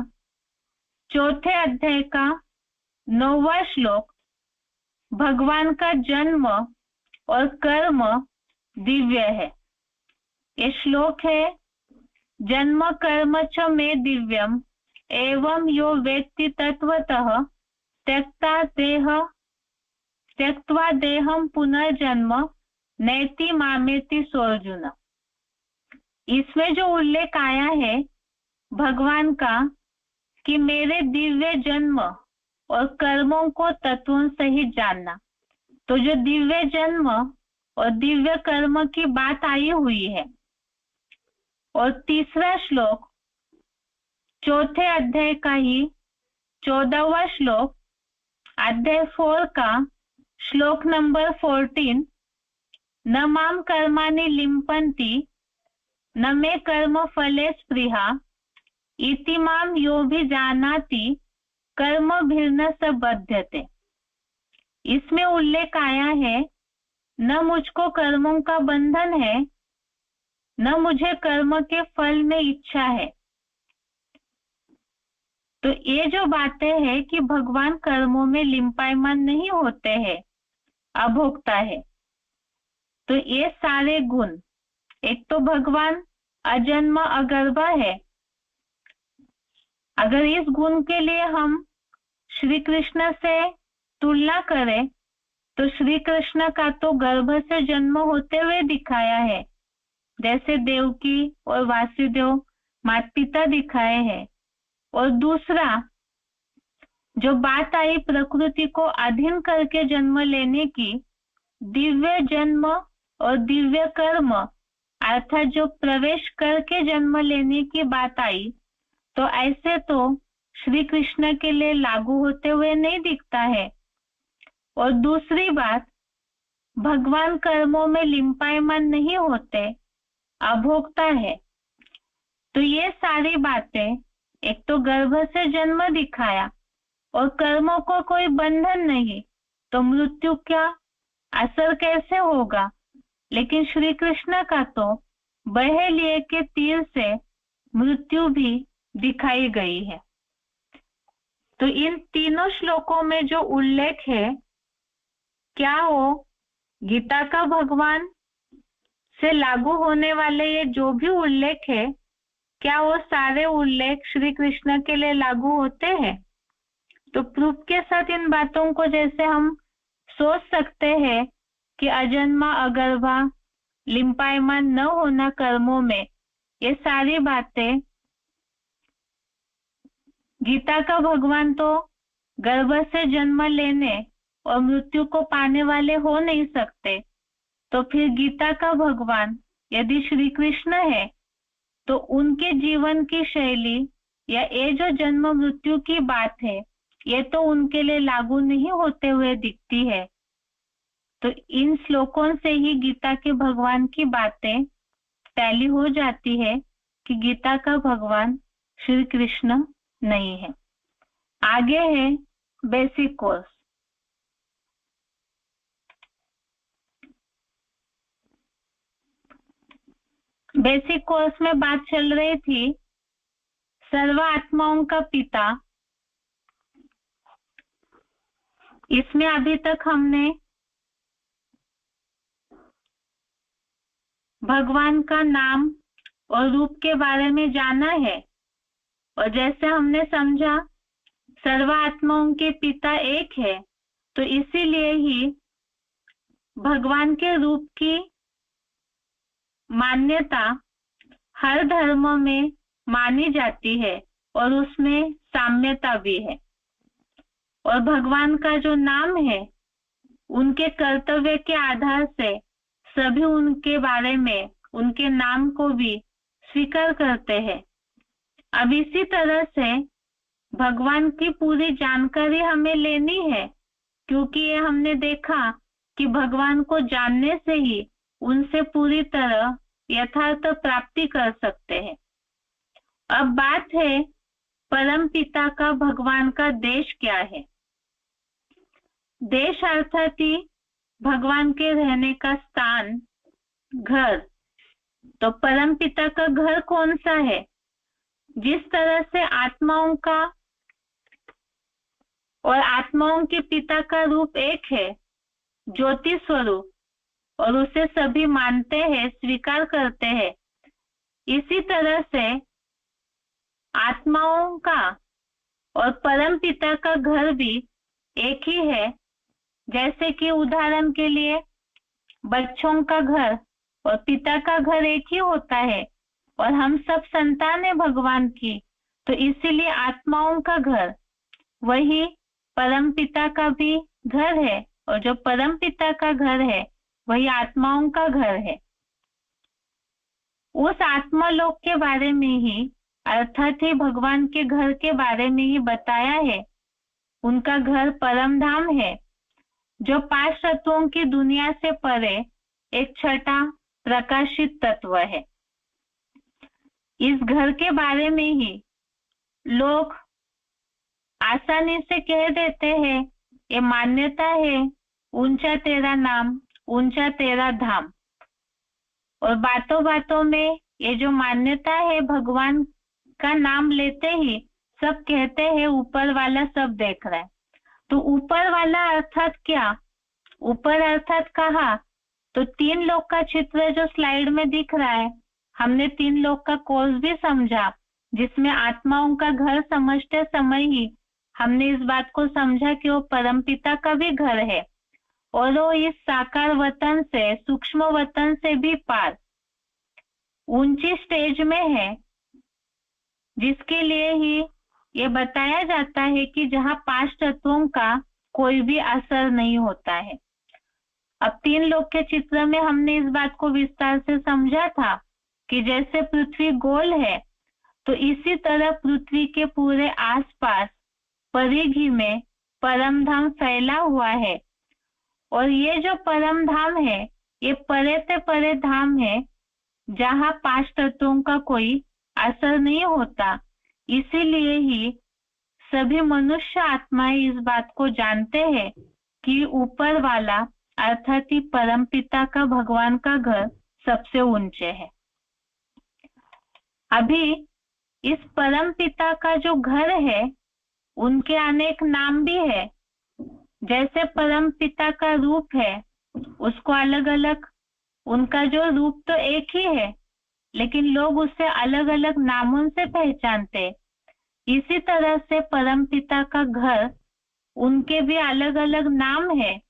चौथे अध्याय का 9वां श्लोक, भगवान का जन्म और कर्म दिव्य है। ये श्लोक है, जन्म कर्म च मे दिव्यम एवं यो वेत्ति तत्वतः त्यक्त्वा देहम पुनर्जन्म नैति मामेति सोऽर्जुन। इसमें जो उल्लेख आया है भगवान का कि मेरे दिव्य जन्म और कर्मों को तत्वों सहित जानना, तो जो दिव्य जन्म और दिव्य कर्म की बात आई हुई है। और तीसरा श्लोक चौथे अध्याय का ही 14वां श्लोक, अध्याय 4 का श्लोक नंबर 14, न माम कर्माणि लिम्पन्ति न मे कर्म फले स्पृहा इति माम यो भी जानाति कर्म भिन्न स बध्यते। इसमें उल्लेख आया है, न मुझको कर्मों का बंधन है, न मुझे कर्म के फल में इच्छा है। तो ये जो बातें हैं कि भगवान कर्मों में लिंपायमान नहीं होते हैं, अभोक्ता है। तो ये सारे गुण, एक तो भगवान अजन्म अगर्भा है। अगर इस गुण के लिए हम श्री कृष्ण से तुलना करें तो श्री कृष्ण का तो गर्भ से जन्म होते हुए दिखाया है, जैसे देवकी और वासुदेव माता पिता दिखाए हैं। और दूसरा जो बात आई प्रकृति को अधीन करके जन्म लेने की, दिव्य जन्म और दिव्य कर्म अर्थात जो प्रवेश करके जन्म लेने की बात आई, तो ऐसे तो श्री कृष्ण के लिए लागू होते हुए नहीं दिखता है। और दूसरी बात, भगवान कर्मों में लिंपायमान नहीं होते, अभोक्ता है। तो ये सारी बातें, एक तो गर्भ से जन्म दिखाया और कर्मों को कोई बंधन नहीं, तो मृत्यु क्या असर कैसे होगा। लेकिन श्री कृष्ण का तो बहे लिए के तीर से मृत्यु भी दिखाई गई है। तो इन तीनों श्लोकों में जो उल्लेख है, क्या वो गीता का भगवान से लागू होने वाले ये जो भी उल्लेख है, क्या वो सारे उल्लेख श्री कृष्ण के लिए लागू होते हैं? तो प्रूफ के साथ इन बातों को जैसे हम सोच सकते हैं कि अजन्मा अगर्भा, लिंपायमान न होना कर्मों में, ये सारी बातें गीता का भगवान तो गर्भ से जन्म लेने और मृत्यु को पाने वाले हो नहीं सकते। तो फिर गीता का भगवान यदि श्री कृष्ण है, तो उनके जीवन की शैली या ये जो जन्म मृत्यु की बात है, ये तो उनके लिए लागू नहीं होते हुए दिखती है। तो इन श्लोकों से ही गीता के भगवान की बातें टैली हो जाती है कि गीता का भगवान श्री कृष्ण नहीं है। आगे है बेसिक कोर्स। बेसिक कोर्स में बात चल रही थी सर्व आत्माओं का पिता। इसमें अभी तक हमने भगवान का नाम और रूप के बारे में जाना है, और जैसे हमने समझा सर्व आत्माओं के पिता एक है, तो इसीलिए ही भगवान के रूप की मान्यता हर धर्म में मानी जाती है और उसमें साम्यता भी है। और भगवान का जो नाम है, उनके कर्तव्य के आधार से सभी उनके बारे में, उनके नाम को भी स्वीकार करते हैं। अब इसी तरह से भगवान की पूरी जानकारी हमें लेनी है, क्योंकि ये हमने देखा कि भगवान को जानने से ही उनसे पूरी तरह यथार्थ प्राप्ति कर सकते हैं। अब बात है परम पिता का भगवान का देश क्या है। देश अर्थात ही भगवान के रहने का स्थान, घर। तो परम पिता का घर कौन सा है? जिस तरह से आत्माओं का और आत्माओं के पिता का रूप एक है, ज्योति स्वरूप, और उसे सभी मानते हैं, स्वीकार करते हैं, इसी तरह से आत्माओं का और परम पिता का घर भी एक ही है। जैसे कि उदाहरण के लिए बच्चों का घर और पिता का घर एक ही होता है, और हम सब संतान है भगवान की, तो इसीलिए आत्माओं का घर वही परम पिता का भी घर है, और जो परम पिता का घर है वही आत्माओं का घर है। उस आत्मालोक के बारे में ही, अर्थात ही भगवान के घर के बारे में ही बताया है। उनका घर परम धाम है, जो 5 तत्वों की दुनिया से परे एक छठा प्रकाशित तत्व है। इस घर के बारे में ही लोग आसानी से कह देते हैं ये मान्यता है, ऊंचा तेरा नाम, ऊंचा तेरा धाम। और बातों बातों में ये जो मान्यता है, भगवान का नाम लेते ही सब कहते हैं ऊपर वाला सब देख रहा है। तो ऊपर वाला अर्थात क्या? ऊपर अर्थात कहा तो 3 लोक का चित्र जो स्लाइड में दिख रहा है, हमने 3 लोक का कोर्स भी समझा, जिसमें आत्माओं का घर समझते समय ही हमने इस बात को समझा कि वो परमपिता का भी घर है और वो इस साकार वतन से, सूक्ष्म वतन से भी पार ऊंची स्टेज में है, जिसके लिए ही ये बताया जाता है कि जहां 5 तत्वों का कोई भी असर नहीं होता है। अब 3 लोक के चित्र में हमने इस बात को विस्तार से समझा था कि जैसे पृथ्वी गोल है तो इसी तरह पृथ्वी के पूरे आसपास परिधि में परम धाम फैला हुआ है। और ये जो परम धाम है, ये परे से परे धाम है जहां 5 तत्वों का कोई असर नहीं होता। इसीलिए ही सभी मनुष्य आत्माएं इस बात को जानते हैं कि ऊपर वाला अर्थात ही परम पिता का, भगवान का घर सबसे ऊंचे है। अभी इस परम पिता का जो घर है, उनके अनेक नाम भी है। जैसे परम पिता का रूप है, उसको अलग अलग, उनका जो रूप तो एक ही है, लेकिन लोग उसे अलग अलग नामों से पहचानते। इसी तरह से परम पिता का घर, उनके भी अलग अलग नाम है।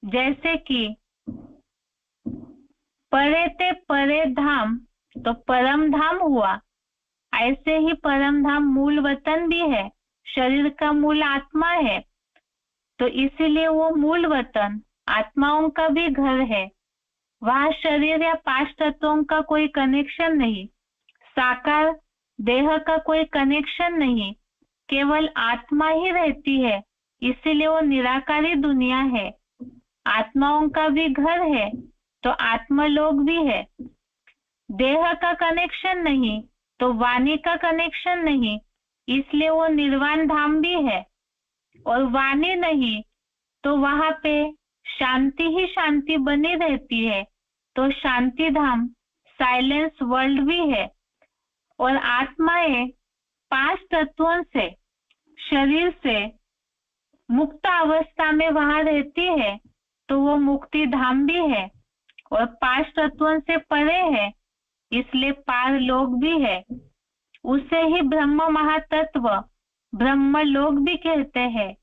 जैसे कि परे ते परे धाम तो परम धाम हुआ, ऐसे ही परम धाम मूल वतन भी है, शरीर का मूल आत्मा है, तो इसीलिए वो मूल वतन आत्माओं का भी घर है। वहां शरीर या 5 तत्वों का कोई कनेक्शन नहीं, साकार देह का कोई कनेक्शन नहीं, केवल आत्मा ही रहती है, इसीलिए वो निराकारी दुनिया है। आत्माओं का भी घर है तो आत्मा लोग भी है। देह का कनेक्शन नहीं तो वाणी का कनेक्शन नहीं, इसलिए वो निर्वाण धाम भी है। और वाणी नहीं तो वहां पे शांति ही शांति बनी रहती है, तो शांति धाम, साइलेंस वर्ल्ड भी है। और आत्माएं 5 तत्वों से, शरीर से मुक्त अवस्था में वहां रहती है, तो वो मुक्ति धाम भी है। और 5 तत्वों से परे है, इसलिए पार लोक भी है। उसे ही ब्रह्म महातत्व, ब्रह्म लोक भी कहते हैं।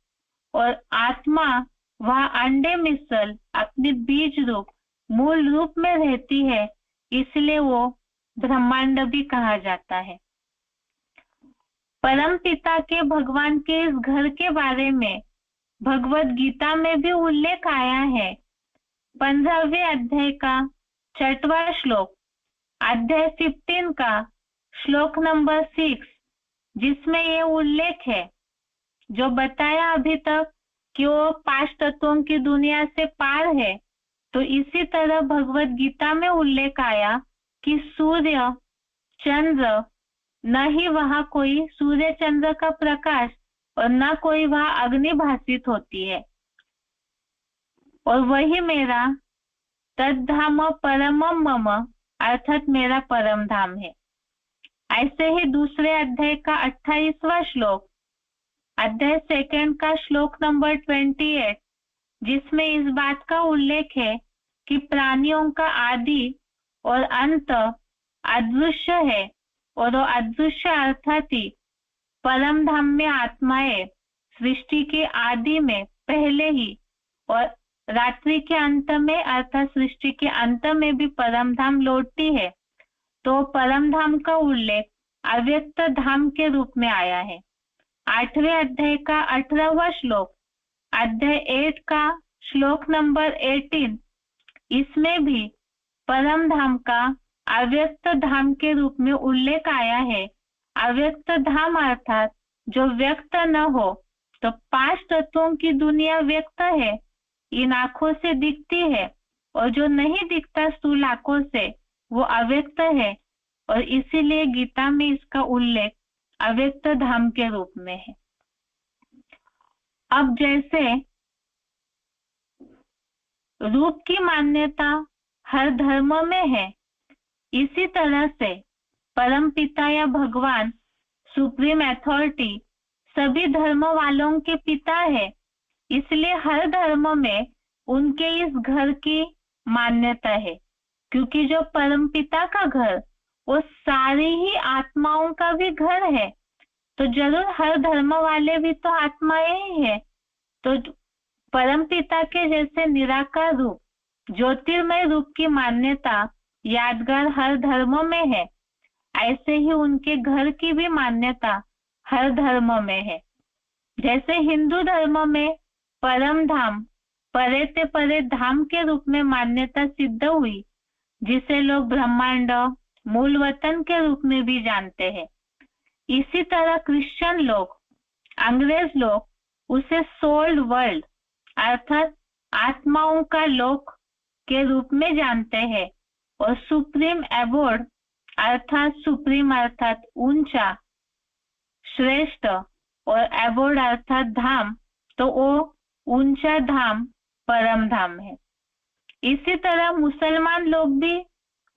और आत्मा वह अंडे मिसल अपने बीज रूप, मूल रूप में रहती है, इसलिए वो ब्रह्मांड भी कहा जाता है। परम पिता के, भगवान के इस घर के बारे में भगवत गीता में भी उल्लेख आया है। 15वें अध्याय का 6वां श्लोक, अध्याय 15 का श्लोक नंबर 6, जिसमें ये उल्लेख है जो बताया अभी तक कि वो 5 तत्वों की दुनिया से पार है। तो इसी तरह भगवत गीता में उल्लेख आया कि सूर्य चंद्र, न ही वहां कोई सूर्य चंद्र का प्रकाश और न कोई वहां अग्नि भासित होती है, और वही मेरा तद्धाम परमम मम अर्थात मेरा परम धाम है। ऐसे ही दूसरे अध्याय का 28वां श्लोक, अध्याय 2 का श्लोक नंबर 28, जिसमें इस बात का उल्लेख है कि प्राणियों का आदि और अंत अदृश्य है, और वो अदृश्य अर्थात ही परम धाम में आत्माएं सृष्टि के आदि में पहले ही और रात्रि के अंत में अर्थात सृष्टि के अंत में भी परम धाम लौटती है। तो परम धाम का उल्लेख अव्यक्त धाम के रूप में आया है। 8वें अध्याय का 18वां श्लोक, अध्याय 8 का श्लोक नंबर 18, इसमें भी परम धाम का अव्यक्त धाम के रूप में उल्लेख आया है। अव्यक्त धाम अर्थात जो व्यक्त न हो, तो 5 तत्वों की दुनिया व्यक्त है, इन आंखों से दिखती है, और जो नहीं दिखता स्थूल आंखों से, वो अव्यक्त है, और इसीलिए गीता में इसका उल्लेख अव्यक्त धाम के रूप में है। अब जैसे रूप की मान्यता हर धर्म में है, इसी तरह से परम पिता या भगवान सुप्रीम अथॉरिटी सभी धर्म वालों के पिता है। इसलिए हर धर्म में उनके इस घर की मान्यता है, क्योंकि जो परम पिता का घर वो सारी ही आत्माओं का भी घर है, तो जरूर हर धर्म वाले भी तो आत्माएं ही है। तो परम पिता के जैसे निराकार रूप, ज्योतिर्मय रूप की मान्यता यादगार हर धर्म में है, ऐसे ही उनके घर की भी मान्यता हर धर्म में है। जैसे हिंदू धर्म में परम धाम, परे ते परे धाम के रूप में मान्यता सिद्ध हुई, जिसे लोग ब्रह्मांड मूल वतन के रूप में भी जानते हैं। इसी तरह क्रिश्चियन लोग, अंग्रेज लोग उसे सोल्ड वर्ल्ड अर्थात आत्माओं का लोक के रूप में जानते हैं, और सुप्रीम एबोर्ड अर्थात सुप्रीम अर्थात ऊंचा, श्रेष्ठ, और एबोर्ड अर्थात धाम, तो वो ऊंचा धाम परम धाम है। इसी तरह मुसलमान लोग भी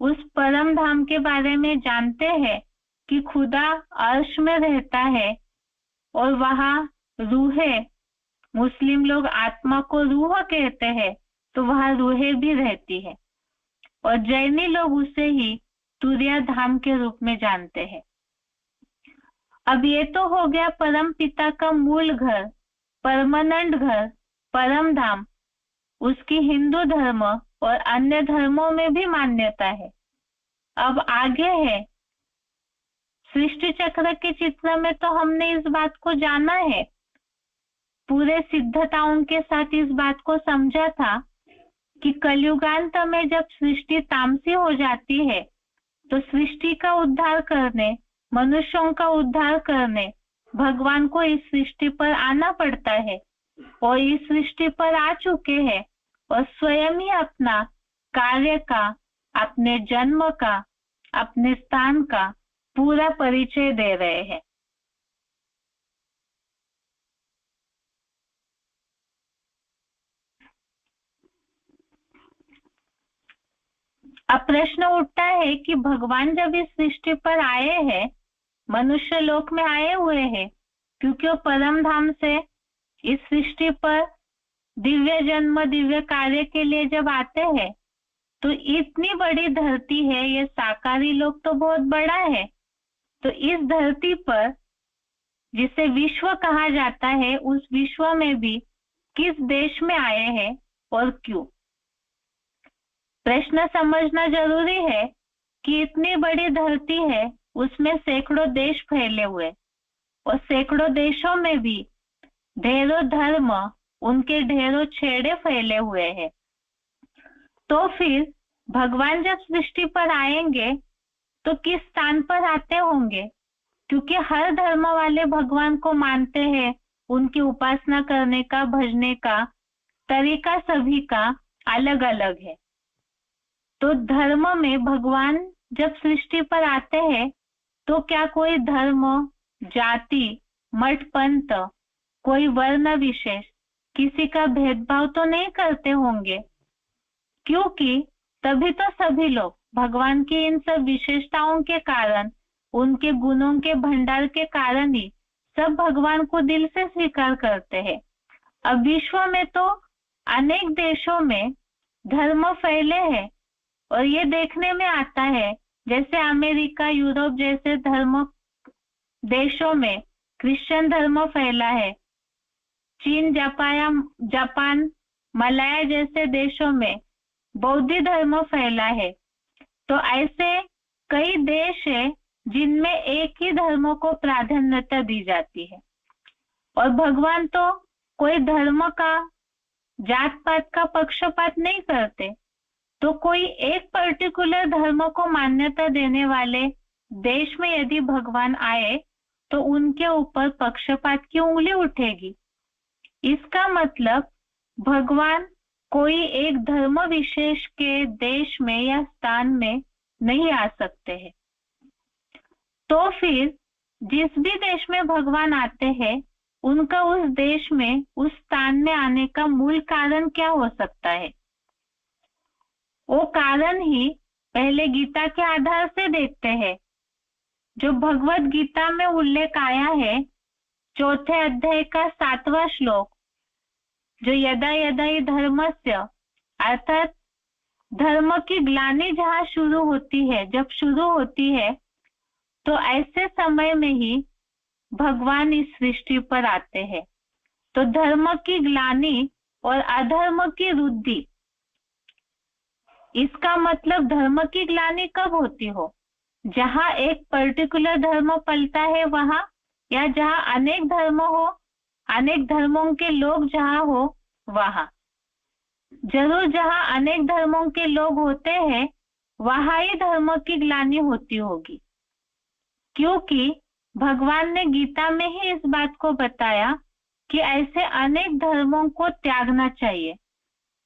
उस परम धाम के बारे में जानते हैं कि खुदा अर्श में रहता है और वहाँ रूहें, मुस्लिम लोग आत्मा को रूह कहते हैं, तो वहाँ रूहें भी रहती है, और जैनी लोग उसे ही तुरिया धाम के रूप में जानते हैं। अब ये तो हो गया परम पिता का मूल घर, परमानेंट घर, परम धाम, उसकी हिंदू धर्म और अन्य धर्मों में भी मान्यता है। अब आगे है सृष्टि चक्र के चित्र में, तो हमने इस बात को जाना है, पूरे सिद्धताओं के साथ इस बात को समझा था कि कलयुगांत में जब सृष्टि तामसी हो जाती है, तो सृष्टि का उद्धार करने, मनुष्यों का उद्धार करने भगवान को इस सृष्टि पर आना पड़ता है, और इस सृष्टि पर आ चुके हैं और स्वयं ही अपना कार्य का, अपने जन्म का, अपने स्थान का पूरा परिचय दे रहे हैं। अब प्रश्न उठता है कि भगवान जब इस सृष्टि पर आए हैं, मनुष्य लोक में आए हुए हैं, क्योंकि वो परम धाम से इस सृष्टि पर दिव्य जन्म, दिव्य कार्य के लिए जब आते हैं, तो इतनी बड़ी धरती है, ये साकारी लोक तो बहुत बड़ा है, तो इस धरती पर जिसे विश्व कहा जाता है, उस विश्व में भी किस देश में आए हैं और क्यों? प्रश्न समझना जरूरी है कि इतनी बड़ी धरती है, उसमें सैकड़ों देश फैले हुए, और सैकड़ों देशों में भी ढेरों धर्म, उनके ढेरों छेड़े फैले हुए हैं। तो फिर भगवान जब सृष्टि पर आएंगे तो किस स्थान पर आते होंगे? क्योंकि हर धर्म वाले भगवान को मानते हैं, उनकी उपासना करने का, भजने का तरीका सभी का अलग अलग है। तो धर्म में भगवान जब सृष्टि पर आते हैं, तो क्या कोई धर्म, जाति, मठ, पंथ, कोई वर्ण विशेष, किसी का भेदभाव तो नहीं करते होंगे? क्योंकि तभी तो सभी लोग भगवान की इन सब विशेषताओं के कारण, उनके गुणों के भंडार के कारण ही सब भगवान को दिल से स्वीकार करते हैं। अब विश्व में तो अनेक देशों में धर्म फैले हैं, और ये देखने में आता है जैसे अमेरिका, यूरोप जैसे धर्म देशों में क्रिश्चियन धर्म फैला है, चीन, जापान, मलाया जैसे देशों में बौद्ध धर्म फैला है। तो ऐसे कई देश है जिनमें एक ही धर्म को प्राधान्यता दी जाती है, और भगवान तो कोई धर्म का, जात पात का पक्षपात नहीं करते। तो कोई एक पर्टिकुलर धर्म को मान्यता देने वाले देश में यदि भगवान आए, तो उनके ऊपर पक्षपात की उंगली उठेगी। इसका मतलब भगवान कोई एक धर्म विशेष के देश में या स्थान में नहीं आ सकते हैं। तो फिर जिस भी देश में भगवान आते हैं, उनका उस देश में उस स्थान में आने का मूल कारण क्या हो सकता है? वो कारण ही पहले गीता के आधार से देखते हैं। जो भगवत गीता में उल्लेख आया है, चौथे अध्याय का 7वां श्लोक, जो यदा यदा ही धर्मस्य, अर्थात धर्म की ग्लानि जहाँ शुरू होती है, जब शुरू होती है, तो ऐसे समय में ही भगवान इस सृष्टि पर आते हैं। तो धर्म की ग्लानि और अधर्म की वृद्धि, इसका मतलब धर्म की ग्लानि कब होती हो? जहाँ एक पर्टिकुलर धर्म पलता है वहां, या जहाँ अनेक धर्म हो, अनेक धर्मों के लोग जहाँ हो वहां। जरूर जहाँ अनेक धर्मों के लोग होते हैं वहां ही धर्म की ग्लानि होती होगी, क्योंकि भगवान ने गीता में ही इस बात को बताया कि ऐसे अनेक धर्मों को त्यागना चाहिए।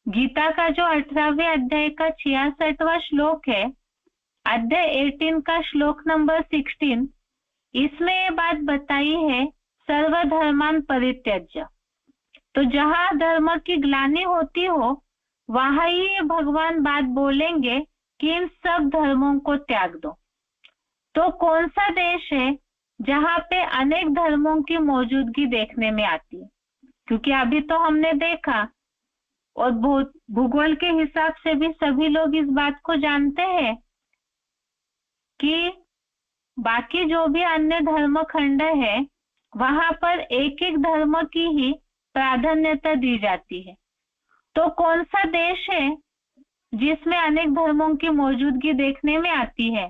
गीता का जो 18वें अध्याय का 66वां श्लोक है, अध्याय 18 का श्लोक नंबर 16, इसमें ये बात बताई है, सर्वधर्मान परित्यज्य। तो जहां धर्म की ग्लानि होती हो वहां ही भगवान बात बोलेंगे कि इन सब धर्मों को त्याग दो। तो कौन सा देश है जहां पे अनेक धर्मों की मौजूदगी देखने में आती है? क्योंकि अभी तो हमने देखा, और भूगोल के हिसाब से भी सभी लोग इस बात को जानते हैं कि बाकी जो भी अन्य धर्म खंड है वहां पर एक एक धर्म की ही प्राधान्यता दी जाती है। तो कौन सा देश है जिसमें अनेक धर्मों की मौजूदगी देखने में आती है?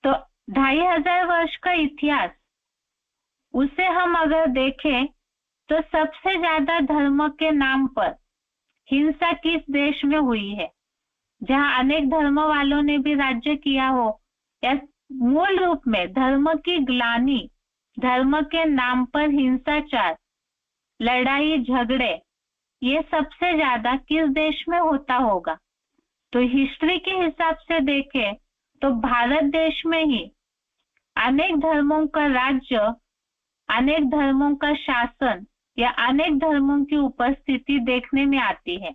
तो 2500 वर्ष का इतिहास, उसे हम अगर देखें तो सबसे ज्यादा धर्म के नाम पर हिंसा किस देश में हुई है? जहां अनेक धर्म वालों ने भी राज्य किया हो, या मूल रूप में धर्म की ग्लानि, धर्म के नाम पर हिंसाचार, लड़ाई झगड़े, ये सबसे ज्यादा किस देश में होता होगा? तो हिस्ट्री के हिसाब से देखें तो भारत देश में ही अनेक धर्मों का राज्य, अनेक धर्मों का शासन या अनेक धर्मों की उपस्थिति देखने में आती है।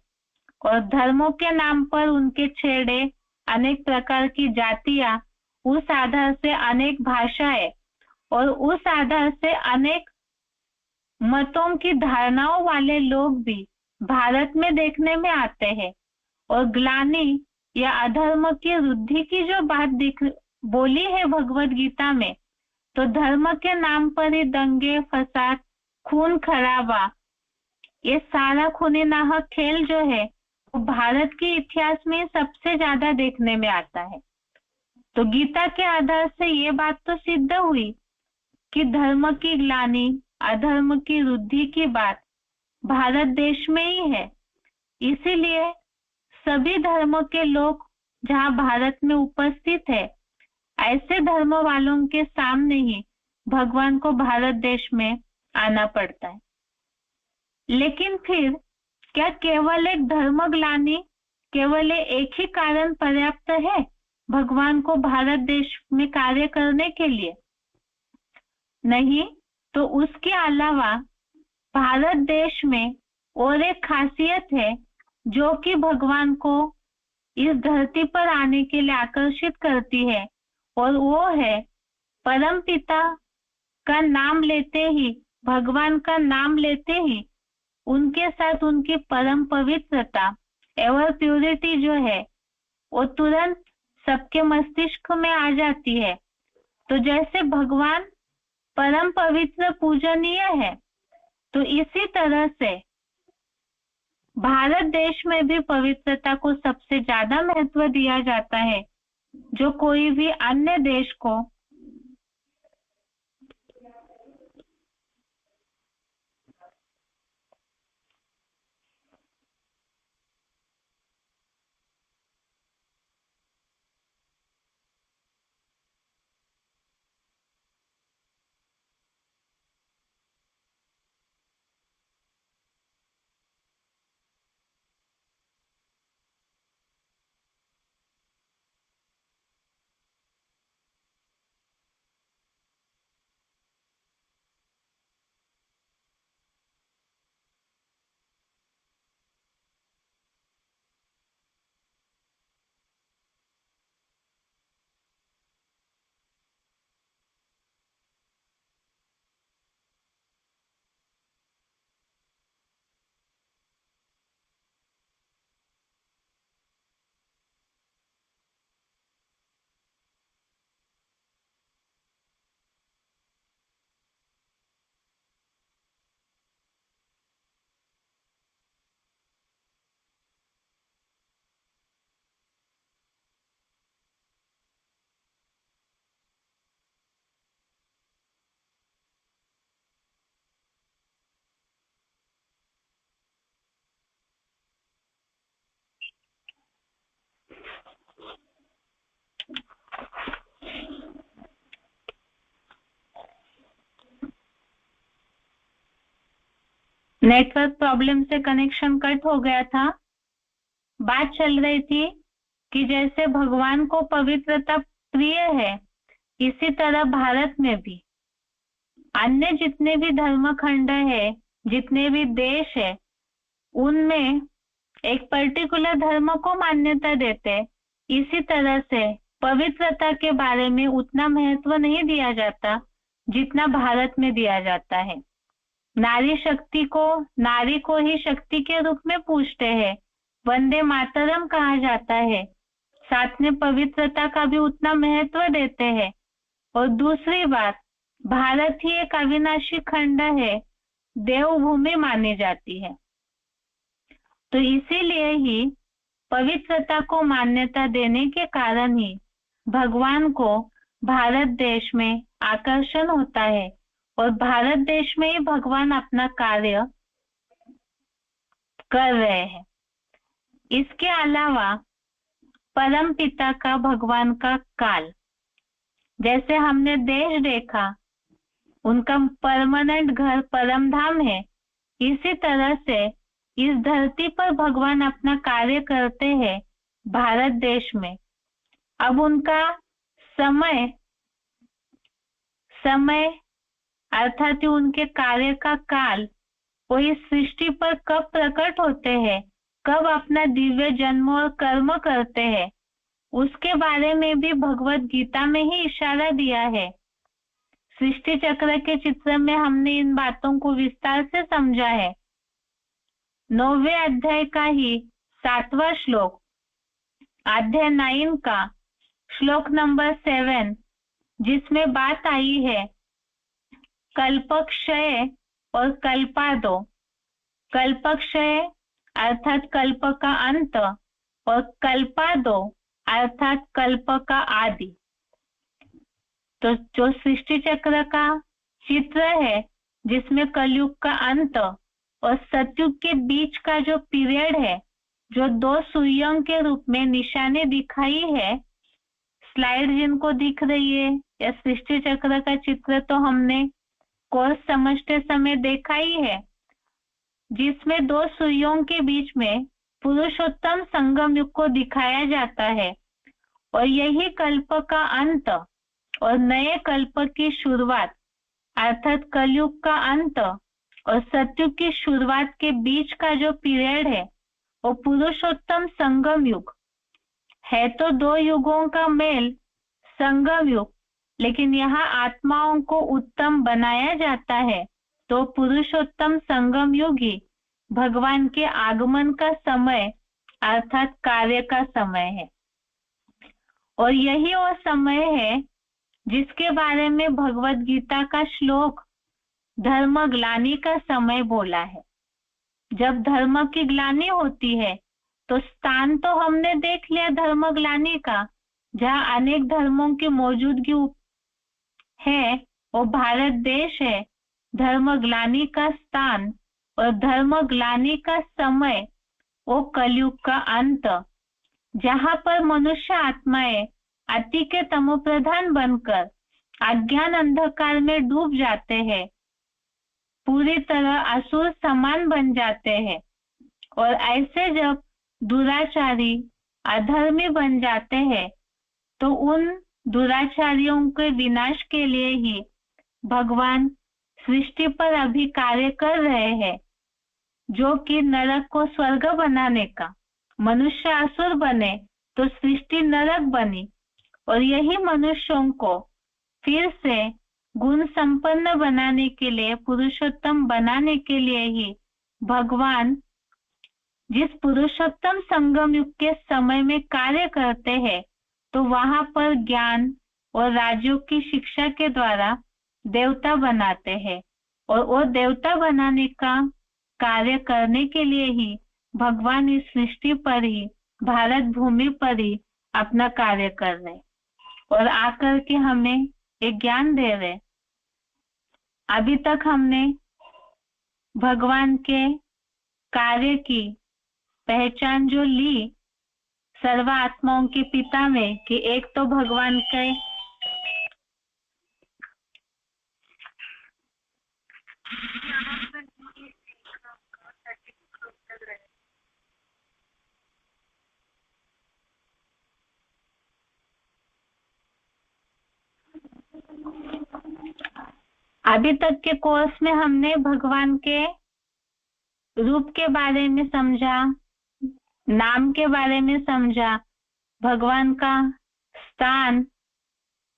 और धर्मों के नाम पर उनके छेड़े, अनेक प्रकार की जातियां, उस आधार से अनेक भाषाएं और उस आधार से अनेक मतों की धारणाओं वाले लोग भी भारत में देखने में आते हैं। और ग्लानि या अधर्म की वृद्धि की जो बात बोली है भगवत गीता में, तो धर्म के नाम पर ही दंगे फसाद, खून खराबा, ये सारा खूनी नाहक खेल जो है वो भारत के इतिहास में सबसे ज्यादा देखने में आता है। तो गीता के आधार से ये बात तो सिद्ध हुई कि धर्म की ग्लानि, अधर्म की वृद्धि की बात भारत देश में ही है। इसीलिए सभी धर्मों के लोग जहां भारत में उपस्थित है, ऐसे धर्म वालों के सामने ही भगवान को भारत देश में आना पड़ता है। लेकिन फिर क्या केवल एक धर्म ग्लानि, केवल एक ही कारण पर्याप्त है भगवान को भारत देश में कार्य करने के लिए? नहीं, तो उसके अलावा भारत देश में और एक खासियत है जो कि भगवान को इस धरती पर आने के लिए आकर्षित करती है, और वो है परम पिता का नाम लेते ही, भगवान का नाम लेते ही उनके साथ उनकी परम पवित्रता, एवर प्यूरिटी जो है, वो तुरंत सबके मस्तिष्क में आ जाती है। तो जैसे भगवान परम पवित्र पूजनीय है, तो इसी तरह से भारत देश में भी पवित्रता को सबसे ज्यादा महत्व दिया जाता है, जो कोई भी अन्य देश को नेटवर्क प्रॉब्लम से कनेक्शन कट हो गया था। बात चल रही थी कि जैसे भगवान को पवित्रता प्रिय है, इसी तरह भारत में भी अन्य जितने भी धर्मखंड है, जितने भी देश है, उनमें एक पर्टिकुलर धर्म को मान्यता देते। इसी तरह से पवित्रता के बारे में उतना महत्व नहीं दिया जाता जितना भारत में दिया जाता है। नारी शक्ति को, नारी को ही शक्ति के रूप में पूजते हैं, वंदे मातरम कहा जाता है, साथ में पवित्रता का भी उतना महत्व देते हैं। और दूसरी बात, भारत ही एक अविनाशी खंड है, देवभूमि मानी जाती है। तो इसीलिए ही पवित्रता को मान्यता देने के कारण ही भगवान को भारत देश में आकर्षण होता है और भारत देश में ही भगवान अपना कार्य कर रहे हैं। इसके अलावा परम पिता का, भगवान का काल, जैसे हमने देश देखा, उनका परमानेंट घर परम धाम है, इसी तरह से इस धरती पर भगवान अपना कार्य करते हैं भारत देश में। अब उनका समय अर्थात उनके कार्य का काल वो इस सृष्टि पर कब प्रकट होते हैं, कब अपना दिव्य जन्म और कर्म करते हैं, उसके बारे में भी भगवत गीता में ही इशारा दिया है। सृष्टि चक्र के चित्र में हमने इन बातों को विस्तार से समझा है। 9वें अध्याय का ही 7वां श्लोक, अध्याय 9 का श्लोक नंबर 7, जिसमें बात आई है कल्पक्षय और कल्पादो। कल्पक्षय अर्थात कल्प का अंत और कल्पादो अर्थात कल्प का आदि। तो जो सृष्टि चक्र का चित्र है, जिसमें कलयुग का अंत और सतयुग के बीच का जो पीरियड है, जो 2 सुइयों के रूप में निशाने दिखाई है, स्लाइड जिनको दिख रही है या सृष्टि चक्र का चित्र तो हमने कोर्स समझते समय देखा ही है, जिसमें 2 सुइयों के बीच में पुरुषोत्तम संगम युग को दिखाया जाता है। और यही कल्प का अंत और नए कल्प की शुरुआत अर्थात कलयुग का अंत और सतयुग की शुरुआत के बीच का जो पीरियड है, वो पुरुषोत्तम संगम युग है। तो 2 युगों का मेल संगम युग, लेकिन यहाँ आत्माओं को उत्तम बनाया जाता है, तो पुरुषोत्तम संगम युग ही भगवान के आगमन का समय अर्थात कार्य का समय है। और यही वो समय है जिसके बारे में भगवत गीता का श्लोक धर्म ग्लानि का समय बोला है। जब धर्म की ग्लानि होती है, तो स्थान तो हमने देख लिया धर्म ग्लानि का, जहाँ अनेक धर्मों की मौजूदगी है, वो भारत देश है। धर्म ग्लानि का स्थान और धर्म ग्लानि का समय वो कलयुग का अंत, जहाँ पर मनुष्य आत्माएं अति के तमोप्रधान बनकर अज्ञान अंधकार में डूब जाते हैं, पूरी तरह असुर समान बन जाते हैं। और ऐसे जब दुराचारी अधर्मी बन जाते हैं, तो उन दुराचारियों के विनाश के लिए ही भगवान सृष्टि पर अभी कार्य कर रहे हैं, जो कि नरक को स्वर्ग बनाने का। मनुष्य असुर बने तो सृष्टि नरक बनी, और यही मनुष्यों को फिर से गुण संपन्न बनाने के लिए, पुरुषोत्तम बनाने के लिए ही भगवान जिस पुरुषोत्तम संगम युग के समय में कार्य करते हैं, तो वहां पर ज्ञान और राजयोग की शिक्षा के द्वारा देवता बनाते हैं। और वो देवता बनाने का कार्य करने के लिए ही भगवान इस सृष्टि पर ही, भारत भूमि पर ही अपना कार्य कर रहे और आकर के हमें एक ज्ञान दे रहे। अभी तक हमने भगवान के कार्य की पहचान जो ली सर्व आत्माओं के पिता में, कि एक तो भगवान के अभी तक के कोर्स में हमने भगवान के रूप के बारे में समझा, नाम के बारे में समझा, भगवान का स्थान,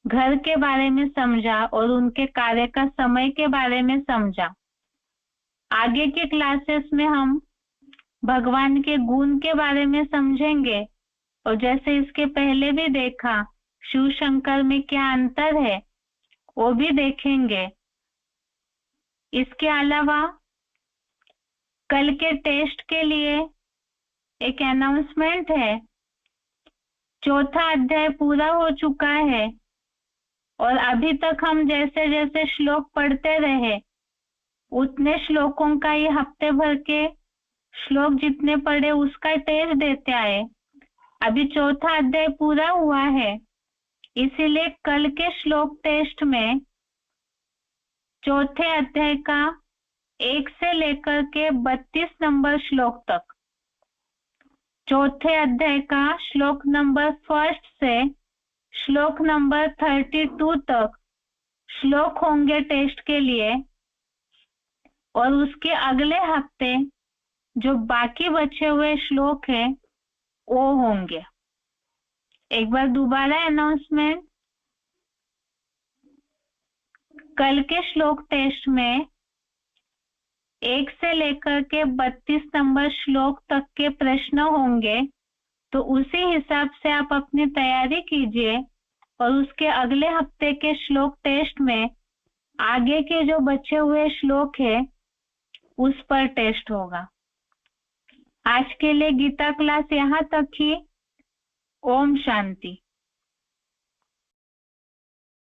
घर के बारे में समझा और उनके कार्य का समय के बारे में समझा। आगे के क्लासेस में हम भगवान के गुण के बारे में समझेंगे और जैसे इसके पहले भी देखा शिव शंकर में क्या अंतर है वो भी देखेंगे। इसके अलावा कल के टेस्ट के लिए एक अनाउंसमेंट है। चौथा अध्याय पूरा हो चुका है और अभी तक हम जैसे जैसे श्लोक पढ़ते रहे उतने श्लोकों का ये हफ्ते भर के श्लोक जितने पढ़े उसका टेस्ट देते आए। अभी चौथा अध्याय पूरा हुआ है, इसीलिए कल के श्लोक टेस्ट में चौथे अध्याय का 1 से लेकर के 32 नंबर श्लोक तक, चौथे अध्याय का श्लोक नंबर 1 से श्लोक नंबर 32 तक श्लोक होंगे टेस्ट के लिए और उसके अगले हफ्ते जो बाकी बचे हुए श्लोक है वो होंगे। एक बार दोबारा अनाउंसमेंट, कल के श्लोक टेस्ट में 1 से लेकर के 32 नंबर श्लोक तक के प्रश्न होंगे, तो उसी हिसाब से आप अपनी तैयारी कीजिए और उसके अगले हफ्ते के श्लोक टेस्ट में आगे के जो बचे हुए श्लोक है उस पर टेस्ट होगा। आज के लिए गीता क्लास यहाँ तक ही। ओम शांति।